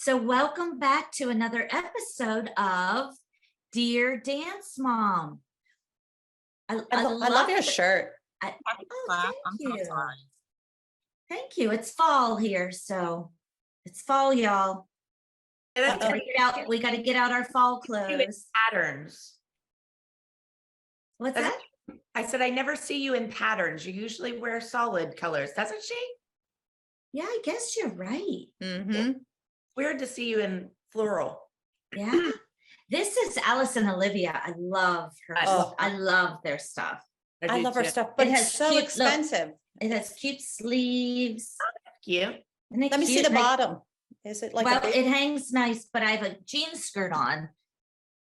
So welcome back to another episode of Dear Dance Mom. I love your shirt. Thank I'm so you. sorry. Thank you. It's fall here, so it's fall, y'all. We got to get out our fall clothes. Patterns. What's that? I said I never see you in patterns. You usually wear solid colors, doesn't she? Yeah, I guess you're right. Mm-hmm. Weird to see you in floral. Yeah. This is Alice and Olivia. I love her. I love their stuff. I love her stuff, but it it's so expensive. It has cute sleeves. Cute. Let me see the bottom. Is it like it hangs nice, but I have a jean skirt on.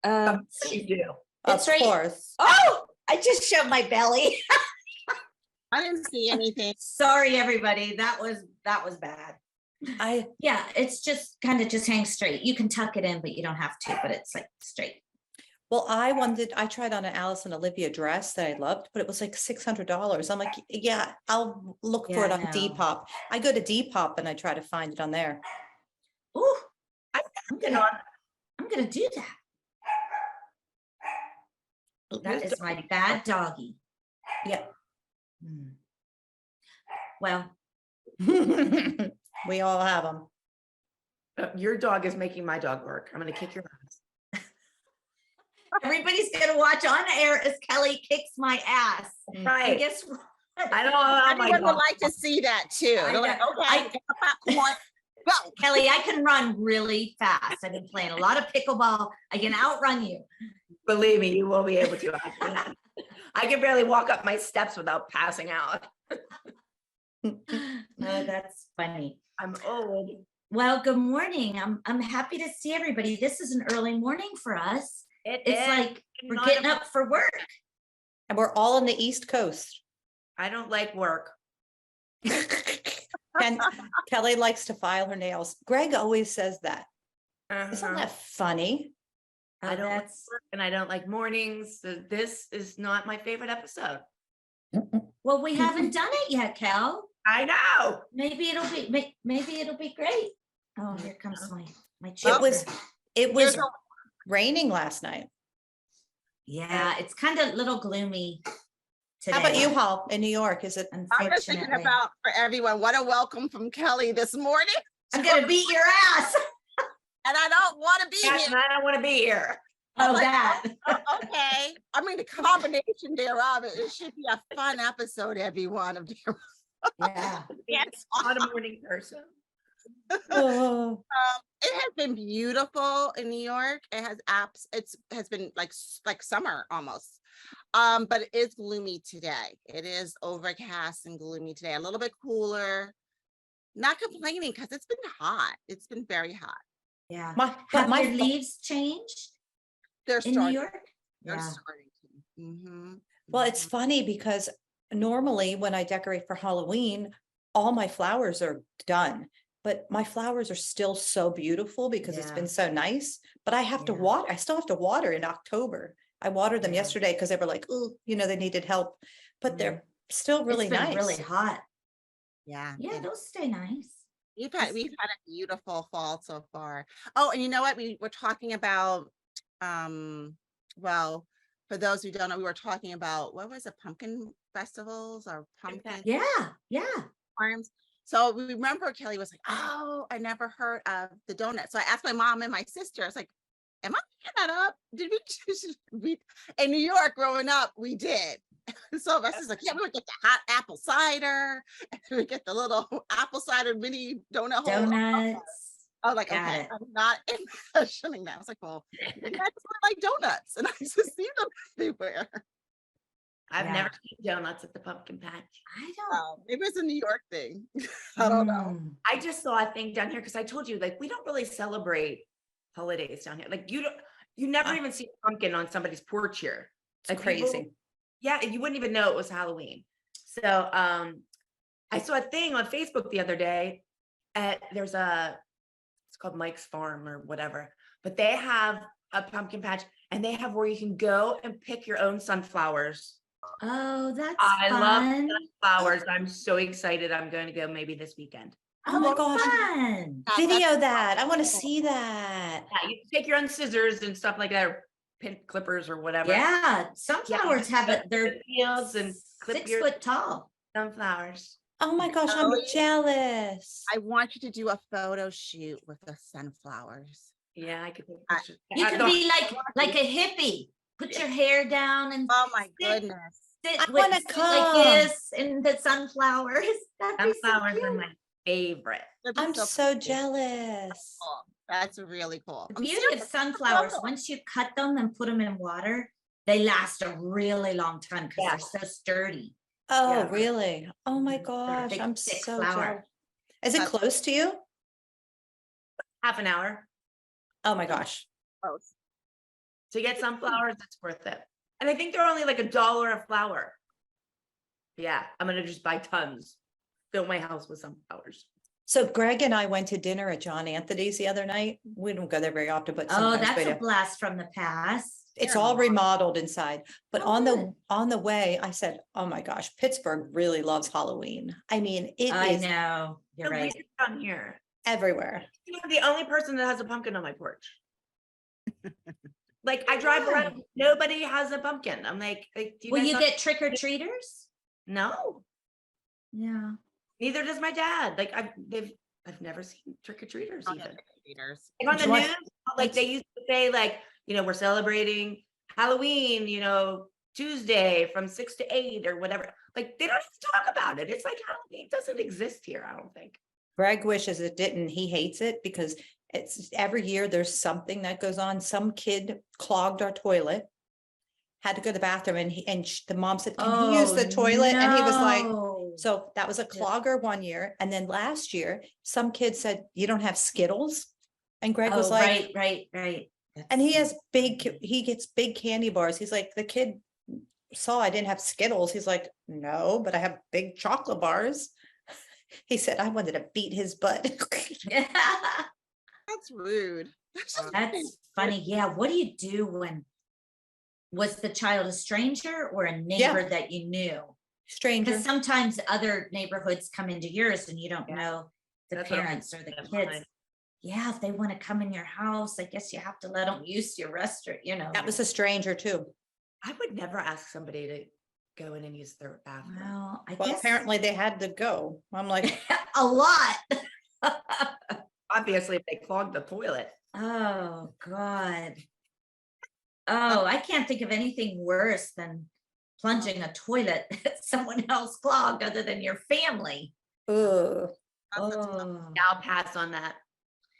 You do. It's of course. Oh, I just showed my belly. I didn't see anything. Sorry, everybody. That was bad. Yeah, it's just kind of just hangs straight. You can tuck it in, but you don't have to, but it's like straight. Well, I tried on an Alice and Olivia dress that I loved, but it was like $600. I'm like, yeah, I'll look for it on Depop. I go to Depop and I try to find it on there. Ooh, I'm gonna do that. That is my bad doggy. Yeah. Well, we all have them. Your dog is making my dog work. I'm going to kick your ass. Everybody's going to watch on air as Kelly kicks my ass. Right. I guess. I don't know. Anyone would like to see that too. They're like, okay, popcorn, go. Kelly, I can run really fast. I've been playing a lot of pickleball. I can outrun you. Believe me, you will be able to. I can barely walk up my steps without passing out. Oh, that's funny. I'm old. Well, good morning. I'm happy to see everybody. This is an early morning for us. It's like we're getting up for work. And we're all on the East Coast. I don't like work. And Kelly likes to file her nails. Greg always says that. Isn't that funny? I don't like work and I don't like mornings. So this is not my favorite episode. Well, we haven't done it yet, Kel. I know. Maybe it'll be great. Oh, here comes my children. It was raining last night. Yeah, it's kind of a little gloomy today. How about you, Hall, in New York? Is it? I'm just thinking about for everyone. What a welcome from Kelly this morning. I'm gonna beat your ass. And I don't want to be here. And I don't want to be here. Oh, that. Okay. I mean, the combination thereof, it should be a fun episode, everyone. Of Yeah. Yes. I'm not a morning person. Oh. It has been beautiful in New York. It has been like summer almost. But it is gloomy today. It is overcast and gloomy today. A little bit cooler. Not complaining because it's been hot. It's been very hot. Yeah. Have my leaves changed? They're in New York. They're starting to. Mm-hmm. Well, it's funny because normally when I decorate for Halloween, all my flowers are done, but my flowers are still so beautiful because it's been so nice. But I have to water. I still have to water in October. I watered them yesterday because they were like, oh, they needed help, but they're still really nice. Really hot. Yeah. Yeah, they'll stay nice. We've had a beautiful fall so far. Oh, and you know what? We were talking about, well, for those who don't know, we were talking about, what was it, pumpkin festivals or pumpkin? Yeah. Farms. So we remember Kelly was like, oh, I never heard of the donut. So I asked my mom and my sister, I was like, am I making that up? Did we in New York growing up, we did. So Russ is like, yeah, we would get the hot apple cider, and we would get the little apple cider mini donut donuts. I was like, okay, I'm not imagining that. I was like, well, I just like donuts, and I just see them everywhere. I've never seen donuts at the pumpkin patch. I don't. It was a New York thing. I don't know. I just saw a thing down here because I told you, like, we don't really celebrate holidays down here. Like, you never even see a pumpkin on somebody's porch here. It's like crazy. You wouldn't even know it was Halloween. So I saw a thing on Facebook the other day. It's called Mike's Farm or whatever, but they have a pumpkin patch and they have where you can go and pick your own sunflowers. Oh, that's I fun. love sunflowers. I'm so excited. I'm going to go maybe this weekend. Oh my gosh. Fun. Video that. I want to see that. Yeah, you can take your own scissors and stuff like that, or pin clippers or whatever. Yeah, sunflowers have it, they're fields and clip 6 your foot tall. sunflowers. Oh my gosh, I'm Kelly, jealous. I want you to do a photo shoot with the sunflowers. Yeah, I could take I- pictures. You I could don't- be like a hippie. Put your hair down and Oh my sit- goodness. sit I with wanna sit like come. this in the sunflowers. That'd be so Sunflowers are cute. my favorite. That'd be I'm so jealous. cool. That's really cool. The beauty of sunflowers, cool. once you cut them and put them in water, they last a really long time because Yeah. they're so sturdy. Oh, Yeah. really? Oh my They're a gosh, big, I'm thick so flower. jealous. Is it That's- close to you? Half an hour Oh my gosh. Close. to get sunflowers. It's worth it. And I think they're only like $1 a flower. Yeah, I'm gonna just buy tons. Fill my house with sunflowers. So Greg and I went to dinner at John Anthony's the other night. We don't go there very often, but Oh, sometimes we that's do. a blast from the past. It's They're all nice. remodeled inside, but Oh, on the good. way, I said, oh my gosh, Pittsburgh really loves Halloween. I mean, it I is know, you're The right. weird down here. everywhere. I'm the only person that has a pumpkin on my porch. Like I drive around, nobody has a pumpkin. I'm like, do Will guys you not- get trick or treaters? No, Yeah. neither does my dad. Like I've never seen trick or treaters Oh, yeah, even. trick-or-treaters. Like on the Do I- news, like they used to say, like, we're celebrating Halloween, Tuesday from 6 to 8 or whatever. Like they don't have to talk about it. It's like Halloween doesn't exist here, I don't think. Greg wishes it didn't. He hates it because it's every year there's something that goes on. Some kid clogged our toilet, had to go to the bathroom and the mom said, can he use the toilet? And he was like, no. so that was a clogger one year. And then last year, some kid said, you don't have Skittles? And Greg was Oh, like, right. and he gets big candy bars. He's like, the kid saw I didn't have Skittles. He's like, no, but I have big chocolate bars. He said, I wanted to beat his butt. That's rude. That's funny. Yeah. What do you do when was the child a stranger or a neighbor that you knew? Stranger. Because sometimes other neighborhoods come into yours and you don't Yeah. know the That's what I'm parents or the saying, kids. fine. Yeah, if they want to come in your house, I guess you have to let them use your restaurant, That was a stranger too. I would never ask somebody to go in and use their bathroom. Well, I Well, guess apparently they had to go. I'm like, a lot. Obviously, if they clogged the toilet. Oh, God. Oh, I can't think of anything worse than plunging a toilet that someone else clogged other than your family. ugh. That's a tough- Oh, Yeah, I'll pass on that.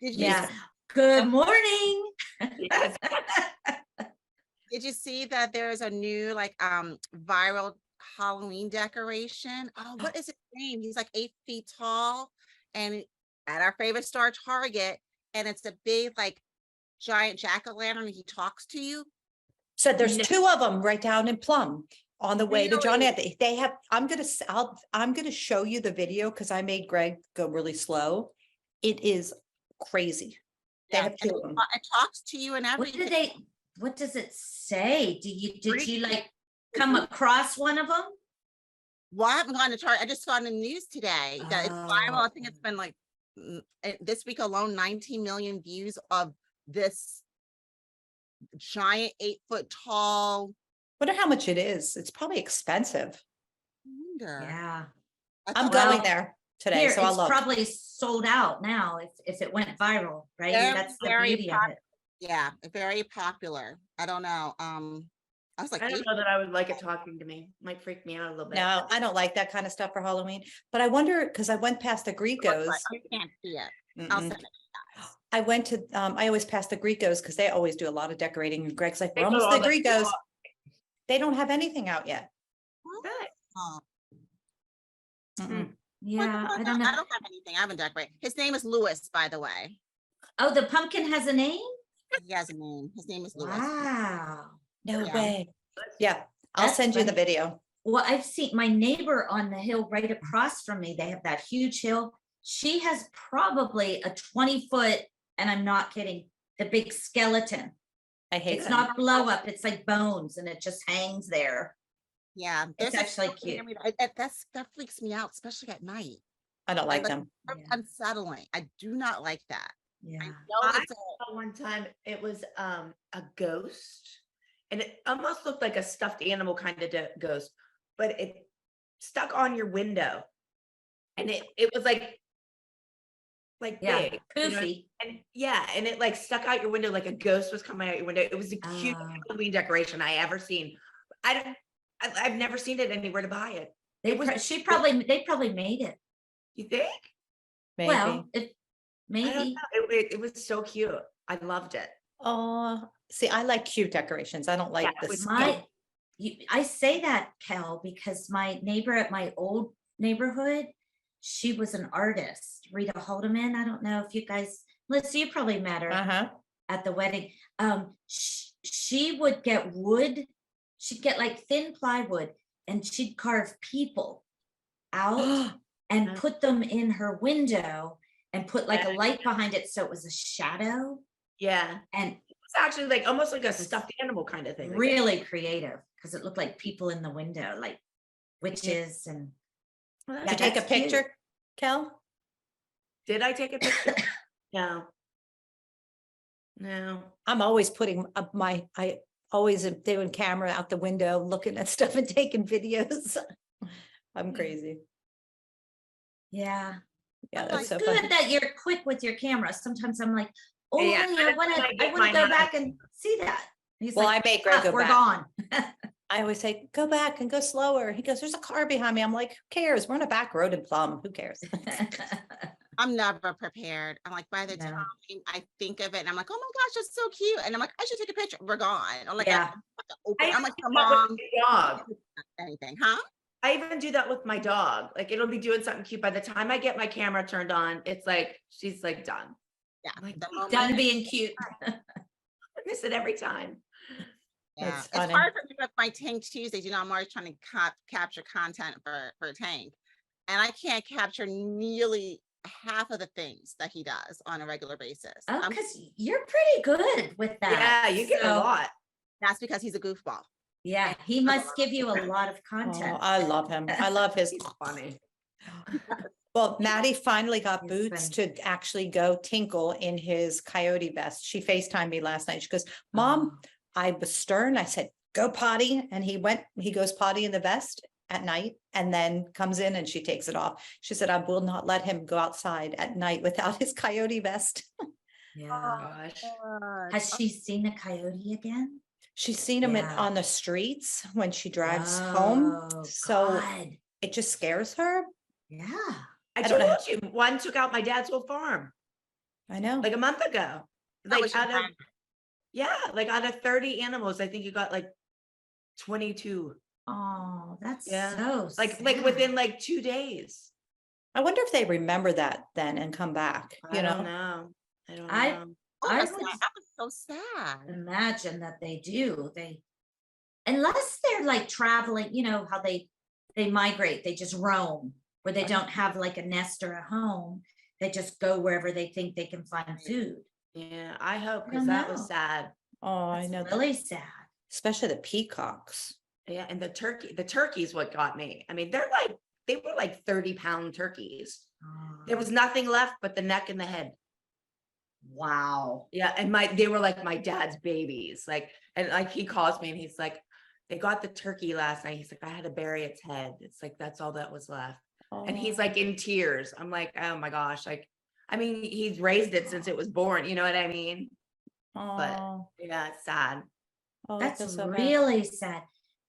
Did you, yeah. Good morning. Yes. did you see that there's a new viral Halloween decoration? Oh, what is his name? He's like 8 feet tall and at our favorite store, Target, and it's a big giant jack-o'-lantern. He talks to you. So there's No. 2 of them right down in Plum on the way to John Really? Anthony. They have, I'm gonna show you the video because I made Greg go really slow. It is crazy. They Yeah, have and 2 of them. it talks to you and What everything. did they, what does it say? Did you Freaky. come across one of them? Well, I haven't gone to Target. I just saw it in the news today that it's viral. I think it's been this week alone, 19 million views of this giant 8-foot tall. Wonder how much it is. It's probably expensive. Wonder. Yeah. I I'm thought- going Well, there today, Here, so I'll it's look. probably sold out now if it went viral, right? They're That's the very beauty of it. Yeah, very popular. I don't know. I was like, I don't 8 know that I would like it talking to me. Might freak me out a little bit. No, I don't like that kind of stuff for Halloween, but I wonder, because I went past the Gricos. You can't see it. I'll Mm-mm. send it. I went to, I always pass the Gricos because they always do a lot of decorating. And Greg's like, They we're put almost all the the- Gricos. They don't have anything out yet. Good. Oh, Mm-mm. Yeah, I don't know. I don't have anything. I haven't decorated. His name is Louis, by the way. Oh, the pumpkin has a name? He has a name. His name is Louis. Wow. No Yeah. way. Yeah, I'll That's send you the funny. video. Well, I've seen my neighbor on the hill right across from me. They have that huge hill. She has probably a 20-foot, and I'm not kidding, the big skeleton. I hate It's them. not blow up, it's like bones and it just hangs there. Yeah. It's there's a actually story, cute. that freaks me out, especially at night. I don't like them. Yeah. Unsettling. I do not like that. I Yeah. know I it's a saw one time it was a ghost, and it almost looked like a stuffed animal kind of ghost, but it stuck on your window, and it was like Yeah, big, you know, poofy. and yeah, and it like stuck out your window like a ghost was coming out your window. It was the cutest Oh. Halloween decoration I ever seen. I don't, I've never seen it anywhere to buy it. They It was they probably made it. You think? Maybe. Well, I don't maybe. know. It was so cute. I loved it. Oh, see, I like cute decorations. I don't like Yeah, the with scale. I say that, Kel, because my neighbor at my old neighborhood, she was an artist, Rita Haldeman. I don't know if you guys, Melissa, you probably met her Uh-huh. at the wedding. She would get wood, she'd get like thin plywood, and she'd carve people out and put them in her window and put like a light behind it so it was a shadow. Yeah. And It's actually like almost like a stuffed animal kind of thing. really creative because it looked like people in the window, like witches. And Well, Did you take a that's cute. picture, Kel? did I take a picture? No. No. I'm always putting up I always am doing camera out the window, looking at stuff and taking videos. I'm crazy. Yeah, Yeah, Like, that's so it's fun. good that you're quick with your camera. Sometimes I'm like, oh, Yeah, honey, by I the time want I to get go mine out, back and see that. He's Well, like, I make Greg "Ah, go we're back. gone." I always say, go back and go slower. He goes, there's a car behind me. I'm like, who cares? We're on a back road in Plum. Who cares? I'm never prepared. I'm like, by the No. time I think of it, and I'm like, oh my gosh, it's so cute. And I'm like, I should take a picture. We're gone. I'm like, Yeah. I'm like, do that with mom, my dog. anything, huh? I even do that with my dog. Like it'll be doing something cute. By the time I get my camera turned on, it's like she's like done. Yeah. I'm like, the "Oh, moment- Done being cute. I miss it every time. Yeah, That's it's funny. hard for me with my Tank Tuesdays. You know, I'm always trying to capture content for Tank, and I can't capture nearly half of the things that he does on a regular basis. Oh, because you're pretty good with that. Yeah, you get a So, lot. That's because he's a goofball. Yeah, he must give you a lot of content. Oh, I love him. I love his. He's funny. Well, Maddie finally got He's boots to actually go tinkle in his coyote vest. She FaceTimed me last night. She goes, Mom, Oh, I was stern. I said, go potty. And he goes potty in the vest at night and then comes in and she takes it off. She said, I will not let him go outside at night without his coyote vest. yeah. Gosh. Has she seen a coyote again? She's seen him Yeah. on the streets when she drives home. Oh, So God. it just scares her. Yeah. I don't told know. you one took out my dad's whole farm I know. like a month ago. That Like was your out of like out of 30 animals, I think you got like 22. Oh, that's Yeah. so Like sad. within like 2 days. I wonder if they remember that then and come back, I don't know. I don't I- know. Oh, I that's would sad. That was so sad. imagine that they do. Unless they're like traveling, you know, how they migrate, they just roam, where they Right. don't have like a nest or a home. They just go wherever they think they can find food. Yeah, I hope I because don't that was know. sad. Oh, I It's know that. really sad. Especially the peacocks. Yeah, and the turkey's what got me. I mean, they were like 30-pound turkeys. There was nothing left but the neck and the head. Wow. Yeah, and they were like my dad's babies. Like, and like he calls me and he's like, they got the turkey last night. He's like, I had to bury its head. It's like that's all that was left. And he's like in tears. I'm like, oh my gosh. Like, I mean, he's raised it since it was born, you know what I mean? Oh, Yeah, it's sad. oh, I That's feel so bad. really sad.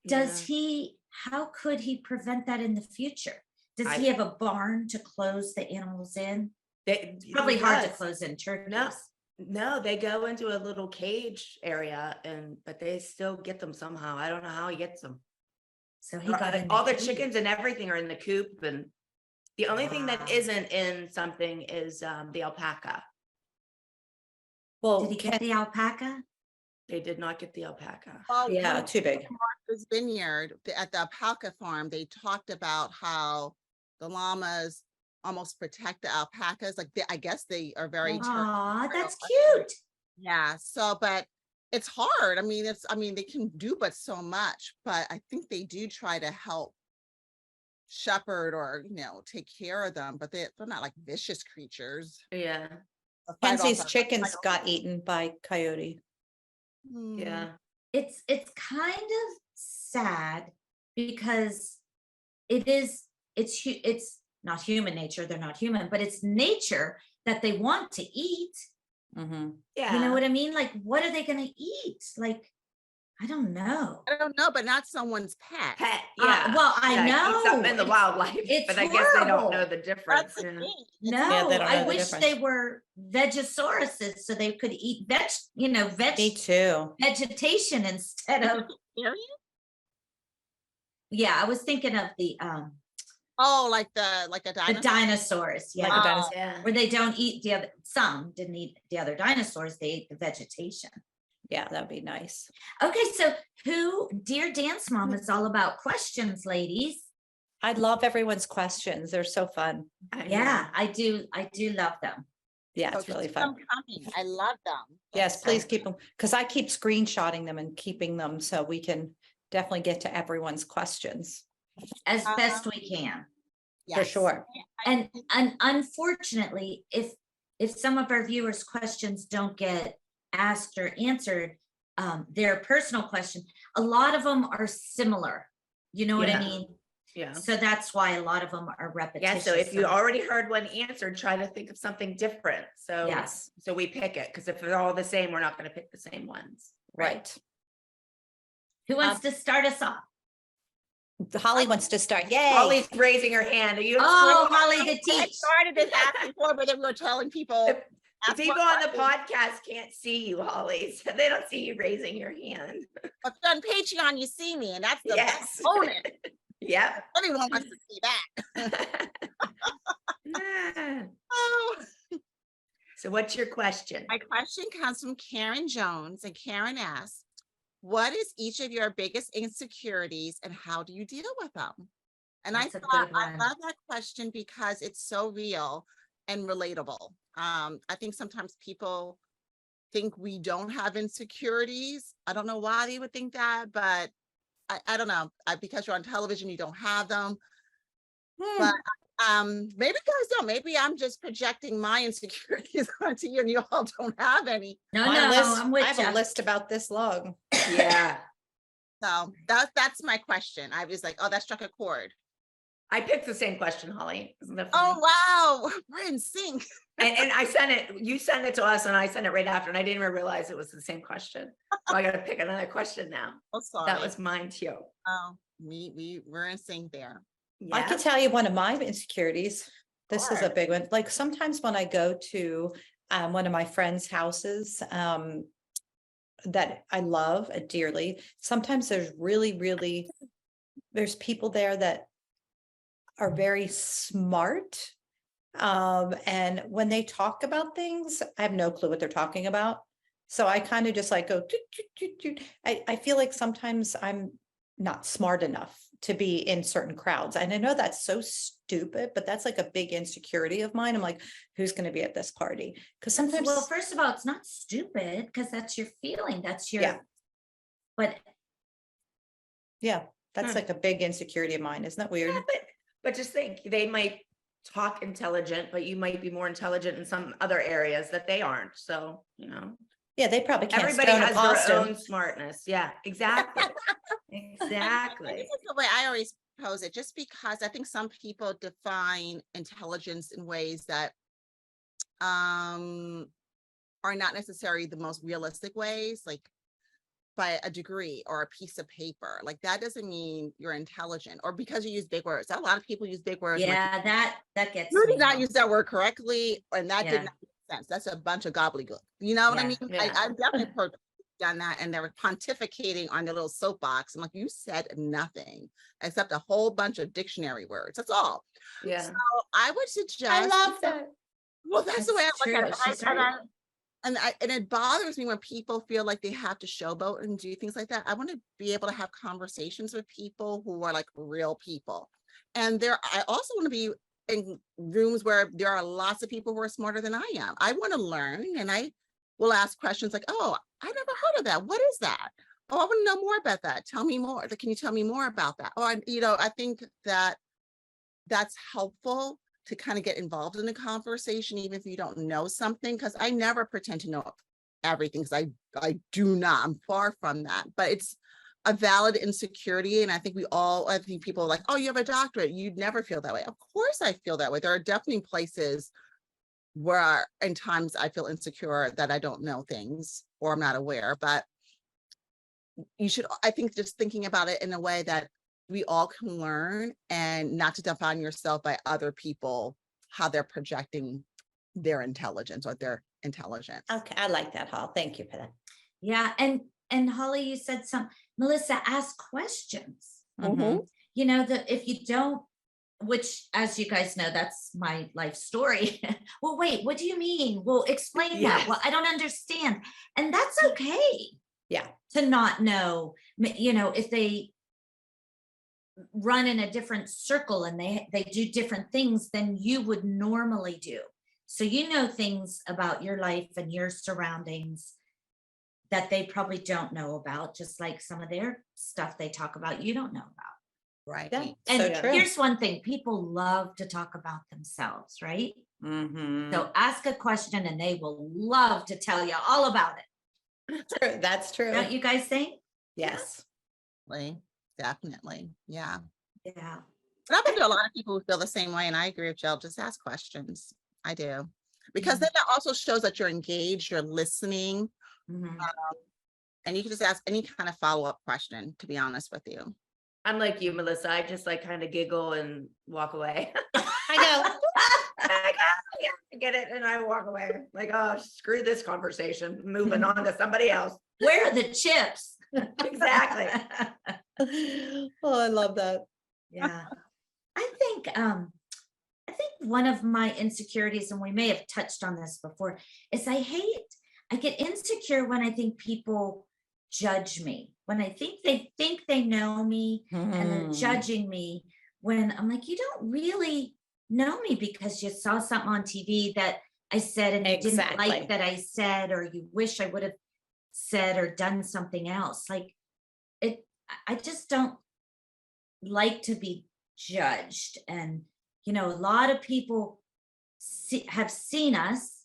Does Yeah. how could he prevent that in the future? Does I- he have a barn to close the animals in? It's He probably hard to does. close in turkeys. No, they go into a little cage area but they still get them somehow. I don't know how he gets them. So he got in All the cage. chickens and everything are in the coop, and the only thing that Wow. isn't in something is the alpaca. Well, Did he get the alpaca? They did not get the alpaca. Well, yeah, when too big. Martha's Vineyard at the alpaca farm, they talked about how the llamas almost protect the alpacas. Like I guess they are very Aw, that's territorial. cute. Yeah. So, but it's hard. I mean, they can do but so much, but I think they do try to help shepherd or, take care of them, but they're not like vicious creatures. Yeah. A fight off Kenzie's a- chickens got eaten by coyote. Hmm. Yeah. It's kind of sad because it's not human nature, they're not human, but it's nature that they want to eat. Yeah. You know what I mean? Like, what are they gonna eat? Like, I don't know. I don't know, but not someone's pet. Pet. Yeah. Well, I Yeah, know. eat something in the It's- wildlife, it's but I guess they don't know horrible. the difference. That's the Yeah. thing. No, Yeah, they don't know I the wish difference. they were vegasauruses so they could eat Me too. vegetation instead of, Serious? yeah, I was thinking of the Oh, like the dinosaur. dinosaurs, yeah. Like a dinosaur. Yeah. Where they don't eat some didn't eat the other dinosaurs, they ate the vegetation. Yeah, that'd be nice. Okay, so Dear Dance Mom is all about questions, ladies. I love everyone's questions. They're so fun. I know. Yeah, I do love them. Yeah, So it's really keep them fun. coming. I love them. Yes, please keep them, because I keep screenshotting them and keeping them so we can definitely get to everyone's questions As best we can. for Yes. sure. And unfortunately, if some of our viewers' questions don't get asked or answered, their personal question, a lot of them are similar. You know what I Yeah. mean? Yeah. So that's why a lot of them are Yeah. repetitious. So if you already heard one answer, try to think of something different. So Yes. So we pick it, because if they're all the same, we're not going to pick the same ones. Right. Who wants to start us off? Holly wants to start. Yay. Holly's raising her hand. Are you? Oh, Holly the I teach. started this app before, but then we were telling people. The ask people more on the questions. podcast can't see you, Holly. So they don't see you raising your hand. But on Patreon, you see me, and that's the Yes. best bonus. Yep. Everyone wants to see that. Yeah. Oh. So what's your question? My question comes from Karen Jones, and Karen asks, what is each of your biggest insecurities and how do you deal with them? And That's a I thought, good I one. love that question because it's so real and relatable. I think sometimes people think we don't have insecurities. I don't know why they would think that, but I don't know. Because you're on television, you don't have them. But maybe you guys don't. Maybe I'm just projecting my insecurities onto you and you all don't have any. No, My no, list, I'm with I have you. a list about this long. Yeah. So that's my question. I was like, oh, that struck a chord. I picked the same question, Holly. Isn't that Oh, funny? wow. We're in sync. And I sent it, you sent it to us and I sent it right after, and I didn't even realize it was the same question. So I got to pick another question now. Oh, sorry. That was mine too. Oh, we're in sync there. I Yeah. can tell you one of my insecurities. This is a Sure. big one. Like sometimes when I go to one of my friends' houses that I love dearly, sometimes there's people there that are very smart. And when they talk about things, I have no clue what they're talking about. So I kind of just like go, toot, toot, toot, toot. I feel like sometimes I'm not smart enough to be in certain crowds. And I know that's so stupid, but that's like a big insecurity of mine. I'm like, who's going to be at this party? Because sometimes, Well, first of all, it's not stupid because that's your feeling. That's your, Yeah. but yeah, that's like a big insecurity of mine. Isn't that weird? Yeah, but just think, they might talk intelligent, but you might be more intelligent in some other areas that they aren't. So, Yeah, they probably can't everybody stone a has their pasta. own smartness. Yeah, exactly. Exactly. This is the way I always pose it, just because I think some people define intelligence in ways that are not necessarily the most realistic ways, like by a degree or a piece of paper. Like that doesn't mean you're intelligent, or because you use big words. A lot of people use big words. yeah, that gets You me did not though. use that word correctly, and that Yeah. did not make sense. That's a bunch of gobbledygook. You know what I Yeah, mean? yeah. I've definitely done that, and they were pontificating on the little soapbox. I'm like, you said nothing except a whole bunch of dictionary words. That's all. Yeah. So I would suggest. I love that. Well, that's the way I That's look at true. it. She's right. And it bothers me when people feel like they have to showboat and do things like that. I want to be able to have conversations with people who are like real people. And I also want to be in rooms where there are lots of people who are smarter than I am. I want to learn, and I will ask questions like, oh, I never heard of that. What is that? Oh, I want to know more about that. Tell me more. Can you tell me more about that? Oh, I think that that's helpful to kind of get involved in the conversation, even if you don't know something, because I never pretend to know everything, because I do not. I'm far from that. But it's a valid insecurity. And I think I think people are like, oh, you have a doctorate. You'd never feel that way. Of course I feel that way. There are definitely places where in times I feel insecure that I don't know things or I'm not aware. But you should, I think, just thinking about it in a way that we all can learn, and not to define yourself by other people, how they're projecting their intelligence or their intelligence. Okay, I like that, Hall. Thank you for that. Yeah, and Holly, you said Melissa, ask questions. Mhm. You know, that if you don't, which, as you guys know, that's my life story. Well, wait, what do you mean? Well, explain that. Well, I don't understand. And that's okay Yeah. to not know. You know, if they run in a different circle and they do different things than you would normally do. So you know things about your life and your surroundings that they probably don't know about, just like some of their stuff they talk about you don't know about. Right. Yeah. And So true. here's one thing, people love to talk about themselves, right? Mhm. So ask a question and they will love to tell you all about it. True. That's true. Don't you guys think? Yes. Definitely. Yeah. Yeah. But I've been to a lot of people who feel the same way, and I agree with Jill. Just ask questions. I do. Because then that also shows that you're engaged, you're listening, Mhm. and you can just ask any kind of follow-up question, to be honest with you. I'm like you, Melissa. I just like kind of giggle and walk away. I know. Like, oh, yeah, I get it. And I walk away. Like, oh, screw this conversation. Moving on to somebody else. Where are the chips? Exactly. Oh, I love that. Yeah. I think one of my insecurities, and we may have touched on this before, is I get insecure when I think people judge me, when I think they know me and they're Mhm. judging me, when I'm like, you don't really know me because you saw something on TV that I said and you didn't Exactly. like that I said, or you wish I would have said or done something else. Like I just don't like to be judged. And you know, a lot of people have seen us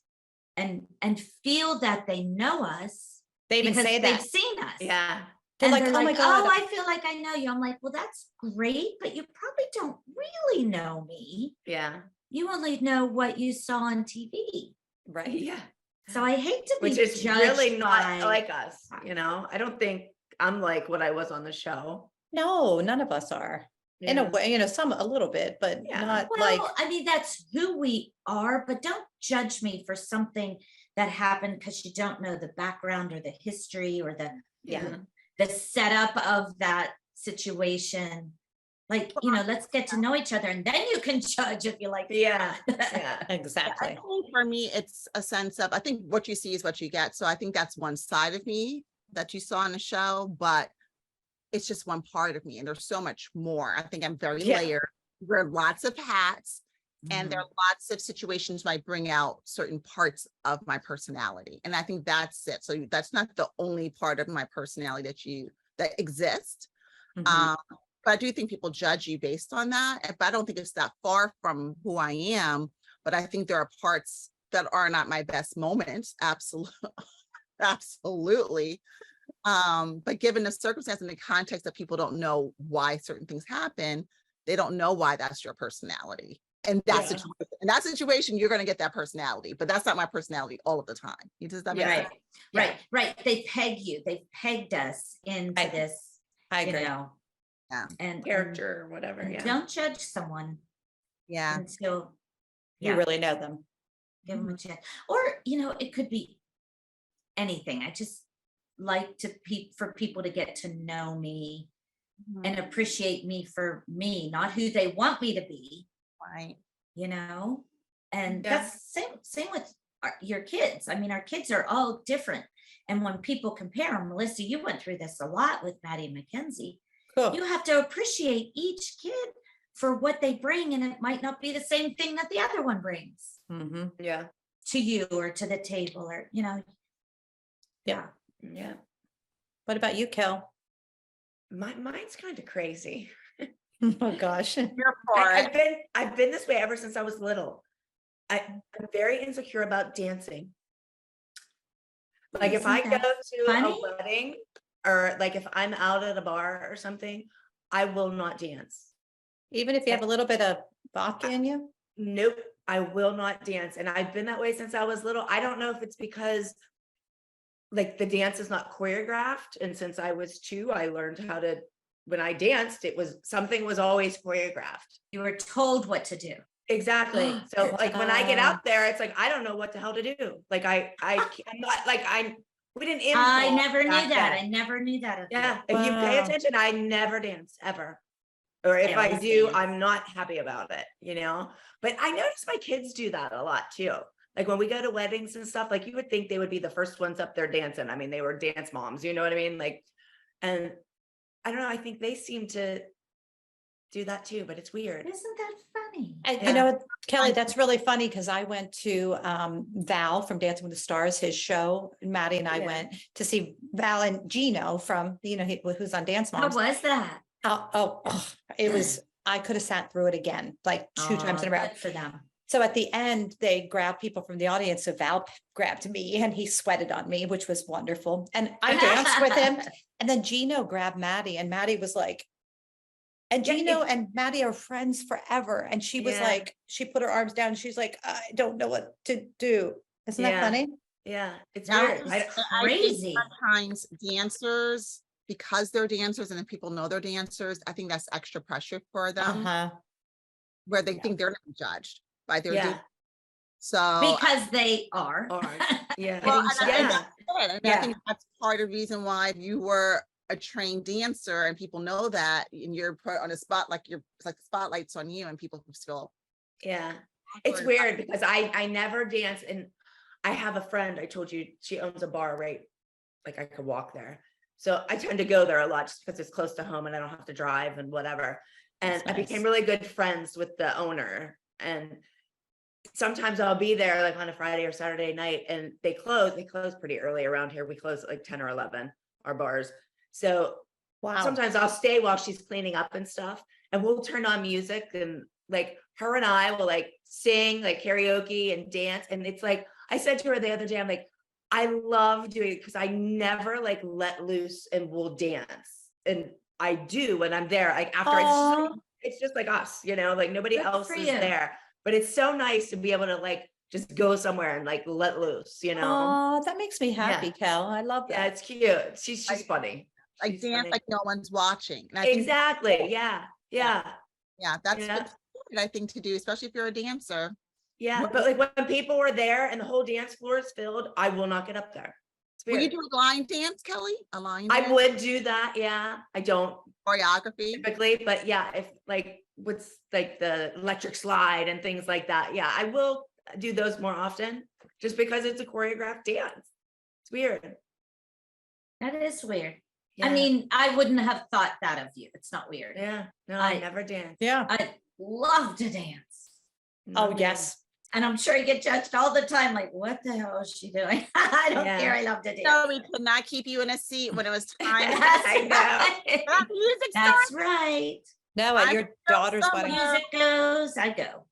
and feel that they know us They even because say they've that. seen us. Yeah. They're And like, they're oh my like, God. oh, I feel like I know you. I'm like, well, that's great, but you probably don't really know me. Yeah. You only know what you saw on TV. Right. Yeah. So I hate to be Which is judged really not by, like us. You know, I don't think I'm like what I was on the show. No, none of us are. In a Yeah. way, some a little bit, but Yeah. not well, like, I mean, that's who we are, but don't judge me for something that happened because you don't know the background or the history or Yeah. the setup of that situation. Like, you know, let's get to know each other and then you can judge if you like. Yeah. Yeah. I exactly. think for me, it's a sense of, I think what you see is what you get. So I think that's one side of me that you saw on the show, but it's just one part of me. And there's so much more. I think I'm very Yeah. layered, wear lots of hats, and there Mhm. are lots of situations might bring out certain parts of my personality. And I think that's it. So that's not the only part of my personality that exists. Mhm. But I do think people judge you based on that. But I don't think it's that far from who I am. But I think there are parts that are not my best moments. Absolutely. Absolutely. But given the circumstance and the context that people don't know why certain things happen, they don't know why that's your personality. And Yeah. in that situation, you're going to get that personality, but that's not my personality all of the time. Does that make Yeah. sense? Right. They peg you. They pegged us into I this, I you agree. know, Yeah. and Character or whatever. and Yeah. don't judge someone Yeah. until You really know them. give them a chance. Or, you know, it could be anything. I just like for people to get to know me and appreciate me for me, not who they want me to be, Right. you know? And Yeah. that's same with your kids. I mean, our kids are all different. And when people compare them, Melissa, you went through this a lot with Maddie and Mackenzie. Cool. You have to appreciate each kid for what they bring, and it might not be the same thing that the other one brings Mm-hmm. Yeah. to you or to the table, or you know. Yeah. Yeah. What about you, Kel? Mine's kind of crazy. Oh, gosh. Here for it. I've been this way ever since I was little. I'm very insecure about dancing. Like if Isn't I go that to funny? a wedding or like if I'm out at a bar or something, I will not dance. Even if you have a little bit of vodka in you? Nope, I will not dance. And I've been that way since I was little. I don't know if it's because like the dance is not choreographed. And since I was 2, I learned how to, when I danced, something was always choreographed. You were told what to do. Exactly. So like when I get Wow. out there, it's like, I don't know what the hell to do. Like I'm not like we didn't I import never knew back that. then. I never knew that. of you. Yeah, if you pay Wow. attention, I never dance ever. Or if I always do, dance. I'm not happy about it, you know? But I notice my kids do that a lot too. Like when we go to weddings and stuff, like you would think they would be the first ones up there dancing. I mean, they were dance moms, you know what I mean? Like, and I don't know, I think they seem to do that too, but it's weird. Isn't that funny? And Yeah. you know, Kelly, that's really funny because I went to Val from Dancing with the Stars, his show. Maddie and I Yeah. went to see Val and Gino from, who's on Dance How Moms. was that? It was, I could have sat through it again, like 2 times in a row. Good for them. So at the end, they grabbed people from the audience. So Val grabbed me and he sweated on me, which was wonderful. And I danced with him. And then Gino grabbed Maddie and Maddie was like, and Yeah, Gino and Maddie are friends forever. And she was Yeah. like, she put her arms down and she's like, I don't know what to do. Isn't that Yeah. funny? Yeah, it's That weird. is- I- I think Crazy. sometimes dancers, because they're dancers and then people know they're dancers, I think that's extra pressure for them, Uh-huh. where they Yeah. think they're not judged by their yeah, so Because they are. or yeah, Well, and I- yeah, good. And I Yeah. think that's part of the reason why if you were a trained dancer and people know that and you're put on a spot, like it's like the spotlight's on you and people feel yeah. It's awkward. weird because I never dance, and I have a friend, I told you, she owns a bar, right? Like I could walk there. So I tend to go there a lot just because it's close to home and I don't have to drive and whatever. And That's I became nice. really good friends with the owner. And sometimes I'll be there like on a Friday or Saturday night and they close pretty early around here. We close at like 10 or 11, our bars. So Wow. sometimes I'll stay while she's cleaning up and stuff, and we'll turn on music and like her and I will like sing like karaoke and dance. And it's like, I said to her the other day, I'm like, I love doing it because I never like let loose and will dance. And I do when I'm there, like after it's just like us, you know, like nobody Good else for is you. there. But it's so nice to be able to like just go somewhere and like let loose, you know? Oh, that makes me happy, Yeah. Kel. I love Yeah, that. it's cute. She's funny. like She's dance funny. like no one's watching. And I think Exactly. Yeah. Yeah. that's Yeah. good, I think, to do, especially if you're a dancer. Yeah. What- But like when people were there and the whole dance floor is filled, I will not get up there. It's Will you weird. do a line dance, Kelly? A line I dance? would do that. Yeah. I don't Choreography? typically, but yeah, if like with like the electric slide and things like that, yeah, I will do those more often just because it's a choreographed dance. It's weird. That is weird. Yeah. I mean, I wouldn't have thought that of you. It's not weird. yeah, no, I I- never dance. Yeah. I love to dance. Oh, No, yes. And I'm sure I get judged all the time. Like, what the hell is she doing? I don't Yeah. care. I love to dance. No, we could not keep you in a seat when it was time. That's I know. right. That music That's right. No, at I'm your daughter's so wedding. sorry. Music goes, I go.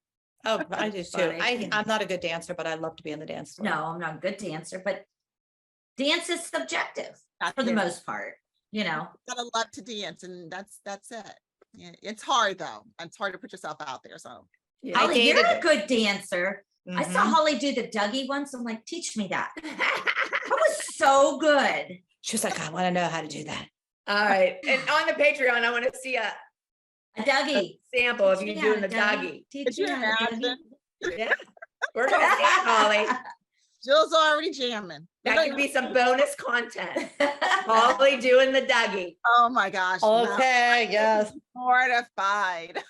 Oh, I do too. Funny. I'm not a good dancer, but I love to be on the dance floor. No, I'm not a good dancer, but dance is subjective That's for the it. most part, you know. Gotta love to dance, and that's it. Yeah, it's hard though. It's hard to put yourself out there. So Yeah. Holly, you're dated a good dancer. I saw Mhm. Holly do the Dougie once. I'm like, teach me that. That was so good. She was like, I want to know how to do that. All right. And on the Patreon, I want to see a A Dougie. sample of Teach you me doing how the to Dougie. doggy. Teach could me you how to Dougie. imagine? Yeah. We're gonna see it, Holly. Jill's already jamming. That could be some bonus content. Holly doing the Dougie. Oh my gosh. no, Okay, yes. mortified.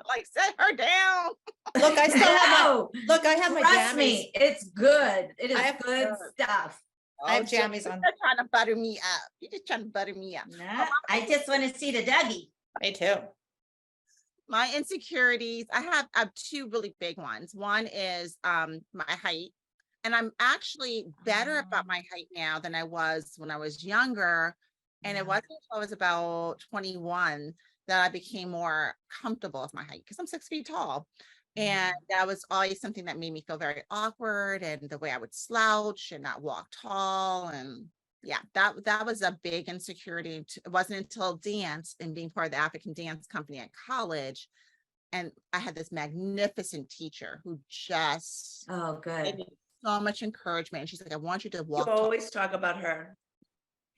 Like set her down. Look, I still have my, No, look, I have my trust jammies. me, it's good. It is I have- good stuff. I have Oh, Jill, jammies you're on. just trying to butter me up. You're just trying to butter me up. Nah, I just want to see the Dougie. Me too. My insecurities, I have 2 really big ones. One is my height. And I'm actually better about my height now than I was when I was younger. And it wasn't until I was about 21 that I became more comfortable with my height because I'm 6 feet tall. And that was always something that made me feel very awkward, and the way I would slouch and not walk tall. And yeah, that was a big insecurity. It wasn't until dance and being part of the African dance company at college. And I had this magnificent teacher who just Oh, gave good. me so much encouragement. And she's like, I want you to You walk tall. always talk about her.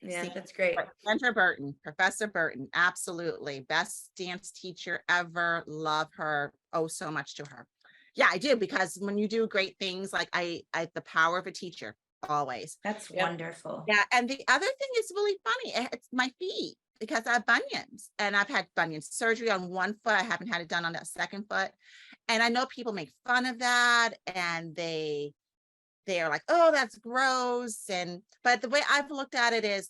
Yeah, See, that's great. Sandra Burton, Professor Burton, absolutely. Best dance teacher ever. Love her. Oh, so much to her. Yeah, I do, because when you do great things, like I the power of a teacher, always. That's Yep. wonderful. Yeah, and the other thing is really funny. It's my feet, because I have bunions, and I've had bunion surgery on one foot. I haven't had it done on that second foot. And I know people make fun of that, and they are like, oh, that's gross. But the way I've looked at it is,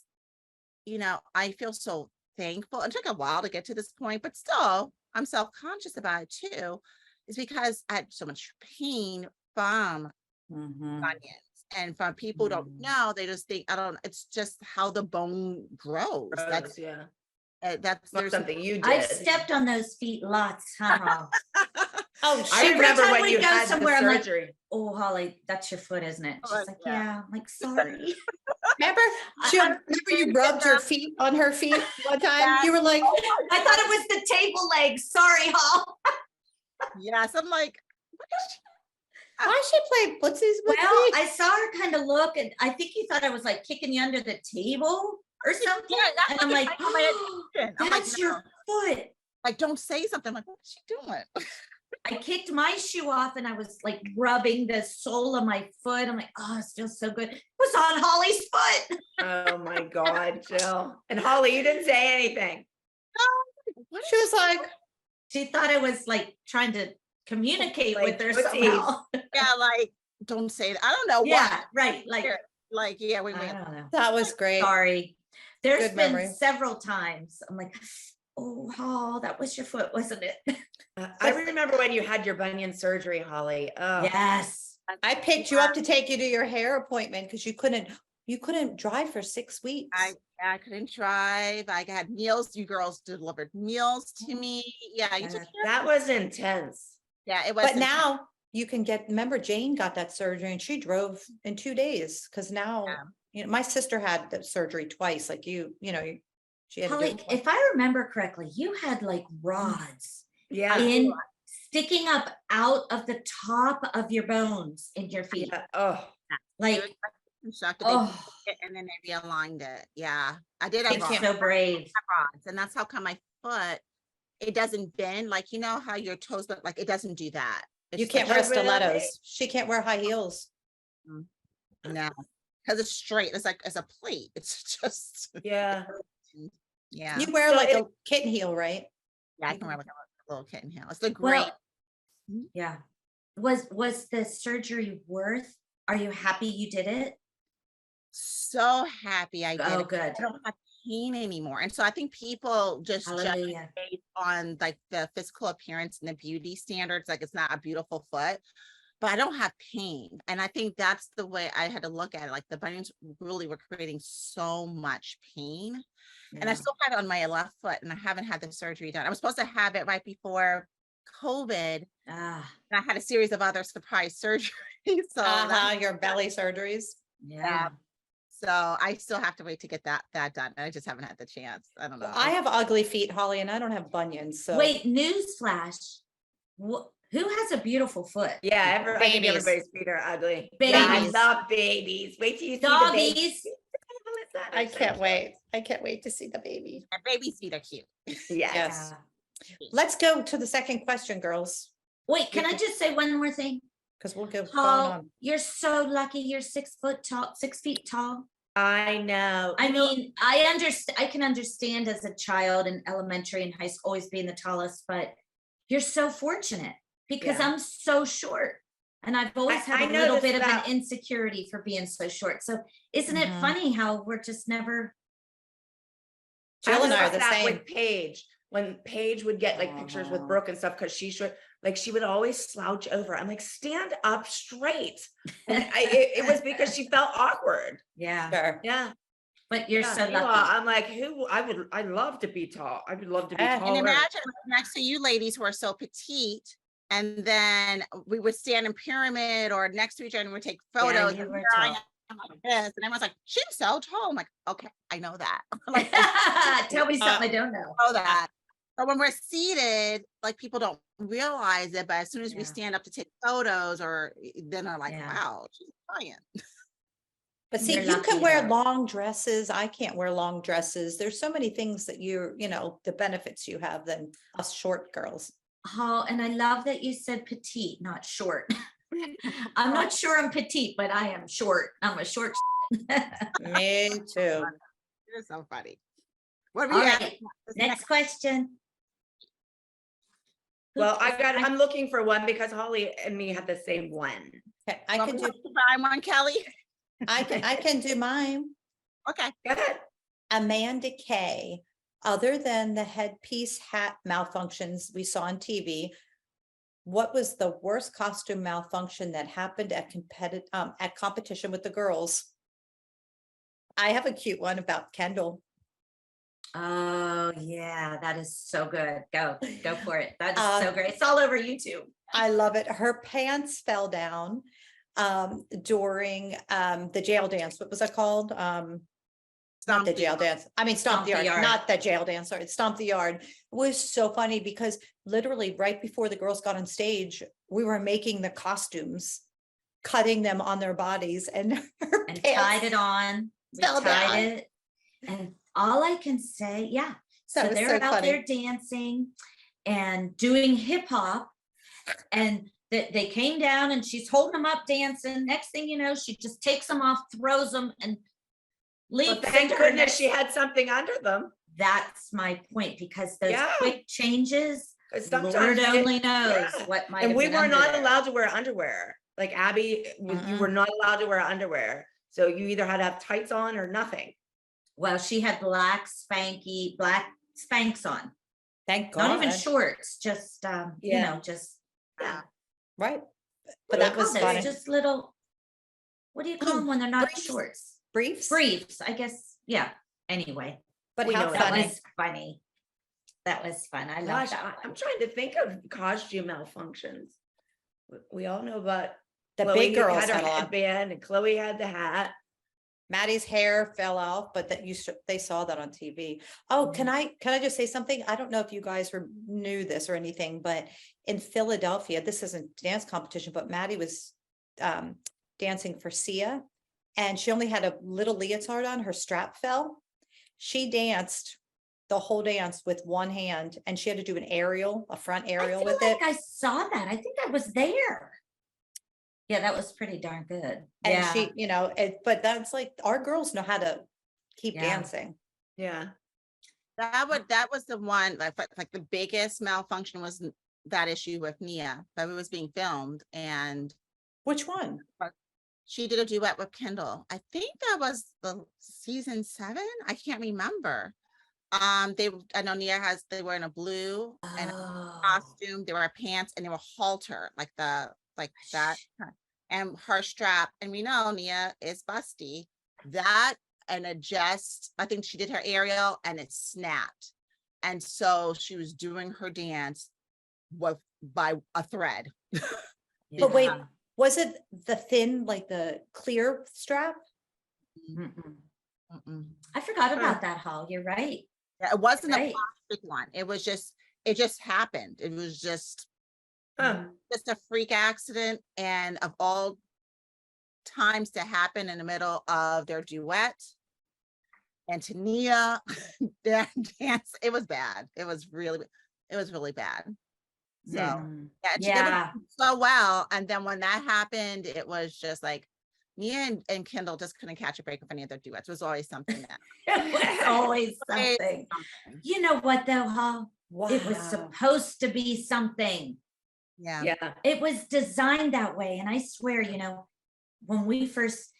I feel so thankful. It took a while to get to this point, but still, I'm self-conscious about it too. Is because I had so much pain from bunions, and from people who don't know, they just think, I don't, it's just how the bone grows. That's Not there's something you did. I've stepped on those feet lots, huh? Oh, I Every remember time when we you go had somewhere, the I'm like, surgery. oh, Holly, that's your foot, isn't it? She's like, yeah. yeah. I'm like, sorry. remember, remember you rubbed your feet on her feet one time? You were like, I thought it was the table legs. Sorry, Hall. yes, I'm like, why she play footsies with Well, me? I saw her kind of look, and I think you thought I was like kicking you under the table or something. yeah, that's And I'm what like, I got my attention. I'm like, that's no. your foot. Like, don't say something. I'm like, what is she doing? I kicked my shoe off and I was like rubbing the sole of my foot. I'm like, oh, it feels so good. It was on Holly's foot. Oh my God, Jill. And Holly, you didn't say anything. What She was like, She thought I was like trying to communicate Like with her footsies. somehow. yeah, like, don't say that. I don't know Yeah, why. right. Like, Yeah, we I went. don't know. that was great. Sorry. There's Good been memory. several times. I'm like, oh, Hall, that was your foot, wasn't it? I remember when you had your bunion surgery, Holly. Oh, Yes. I picked you up to take you to your hair appointment because you couldn't drive for 6 weeks. I couldn't drive. I had meals. You girls delivered meals to me. Yeah, you took care of that was intense. Yeah, it was. But now you can remember Jane got that surgery and she drove in 2 days because now, my sister had the surgery twice, like she had to do Holly, it twice. if I remember correctly, you had like rods sticking up out of the top of your bones in your feet. Yeah. Oh, Like, constructed, oh, and then they realigned it. Yeah, I did you're have so brave. rods, and that's how come my foot, it doesn't bend, like, how your toes look, like, it doesn't do that. You It's can't like, wear really? stilettos. She can't wear high heels. no, because it's straight. It's like, it's a plate. It's just, yeah. yeah. You wear So like a kitten heel, right? Yeah, I can wear like a little kitten heel. It's the great. Well, yeah. Was the surgery worth? Are you happy you did it? So happy I did Oh, it. good. I don't have pain anymore. And so I think people just judge Hallelujah. based on like the physical appearance and the beauty standards, like it's not a beautiful foot, but I don't have pain. And I think that's the way I had to look at it. Like the bunions really were creating so much pain. And I Yeah. still have it on my left foot, and I haven't had the surgery done. I was supposed to have it right before COVID, Ah, and I had a series of other surprise surgeries. So Your belly surgeries. yeah. so I still have to wait to get that done. I just haven't had the chance. I don't know. I have ugly feet, Holly, and I don't have bunions. So Wait, newsflash. Who has a beautiful foot? Yeah, I think Babies. everybody's feet are ugly. Babies. Yeah, I love babies. Wait till you see the baby. Doggies. I can't wait. I can't wait to see the baby. And baby's feet are cute. Yes. Yes. Yeah. Let's go to the second question, girls, Wait, can I just say one more thing? because we'll go going Paul, on. you're so lucky. You're 6 foot tall, 6 feet tall. I know. I mean, I can understand as a child in elementary and high school always being the tallest, but you're so fortunate because Yeah. I'm so short. And I've always I had a little noticed bit of that. an insecurity for being so short. So isn't it Mhm. funny how we're just never Jill and I are noticed the that same. with Paige. When Paige would get like pictures with Brooke and stuff, because she's short, like she would always slouch over. I'm like, stand up straight. And it was because she felt awkward. Yeah. Sure. Yeah. but you're so meanwhile, lucky. I'm like, I'd love to be tall. I would love to be And taller. And imagine next to you ladies who are so petite, and then we would stand in pyramid or next to each other and we'd take photos. you And were here I tall. am like this, and everyone's like, "She's so tall." I'm like, "Okay, I know that." Like, Tell me something I don't know. know that. But when we're seated, like people don't realize it, but as soon as we Yeah. stand up to take photos, or then they're like, Yeah. "Wow, she's a giant." But see, You're you can lucky, wear though. long dresses. I can't wear long dresses. There's so many things that the benefits you have than us short girls. Oh, and I love that you said petite, not short. I'm not sure I'm petite, but I am short. I'm a short. Me too. It is so funny. What All were you right, asking? This next question. Well, I'm looking for one because Holly and me had the same one. Okay, I Well, can we do, have to buy one, Kelly. I can do mine. Okay. Go ahead. Amanda Kay, other than the headpiece hat malfunctions we saw on TV, what was the worst costume malfunction that happened at competition with the girls? I have a cute one about Kendall. Oh yeah, that is so good. Go for it. That is so Uh, great. It's all over YouTube. I love it. Her pants fell down during the jail dance. What was that called? Not the jail dance. I mean, Stomp the Yard, not the jail dance. Sorry, Stomp the Yard. It was so funny because literally right before the girls got on stage, we were making the costumes, cutting them on their bodies, and her And pants tied it on. We fell tied down. it. And all I can say, yeah. That So was they're so out funny. there dancing and doing hip hop. And they came down and she's holding them up dancing. Next thing you know, she just takes them off, throws them, and Well, leaps thank into her goodness next. she had something under them. That's my point, because those Yeah. quick changes, 'Cause Lord sometimes only knows yeah. what might And have we been were under not there. allowed to wear underwear. Like Abby, you were not allowed to wear underwear. So you either had to have tights on or nothing. Well, she had black Spanx on, Thank God. not even shorts, just Yeah. just Right. what But do you that call was those? funny. Just little, what do you call them when they're not Briefs. shorts? Briefs. Briefs, I guess. Yeah. Anyway, But We how know what that funny. was funny. That was fun. I love Gosh, that I'm one. trying to think of costume malfunctions. We all know about The Chloe big girls had her had a lot. headband and Chloe had the hat. Maddie's hair fell off, but they saw that on TV. Oh, can I just say something? I don't know if you guys knew this or anything, but in Philadelphia, this isn't dance competition, but Maddie was dancing for Sia, and she only had a little leotard on. Her strap fell. She danced the whole dance with one hand, and she had to do a front aerial I feel with like it. I saw that. I think I was there. Yeah, that was pretty darn good. And Yeah. she, but that's like, our girls know how to keep Yeah. dancing. Yeah. That was the one, like the biggest malfunction was that issue with Nia, that it was being filmed, and Which one? she did a duet with Kendall. I think that was the season 7. I can't remember. I know Nia they were in a blue and a costume. They were pants and they were halter, like that, and her strap. And we know Nia is busty. That and I think she did her aerial and it snapped. And so she was doing her dance by a thread. But wait, Yeah. was it the thin, like the clear strap? Mm-mm. Mm-mm. I forgot about that, Hall. You're right. Yeah, it wasn't Right. a plastic one. It just happened. It was just Huh. a freak accident, and of all times to happen in the middle of their duet. And to Nia, their dance, it was bad. It was really bad. So Mm. yeah, she Yeah. did so well. And then when that happened, it was just like Nia and Kendall just couldn't catch a break of any of their duets. It was always something that It was always Always something. something. You know what though, Hall? Wow. It was supposed to be something. Yeah. Yeah. It was designed that way. And I swear, when we first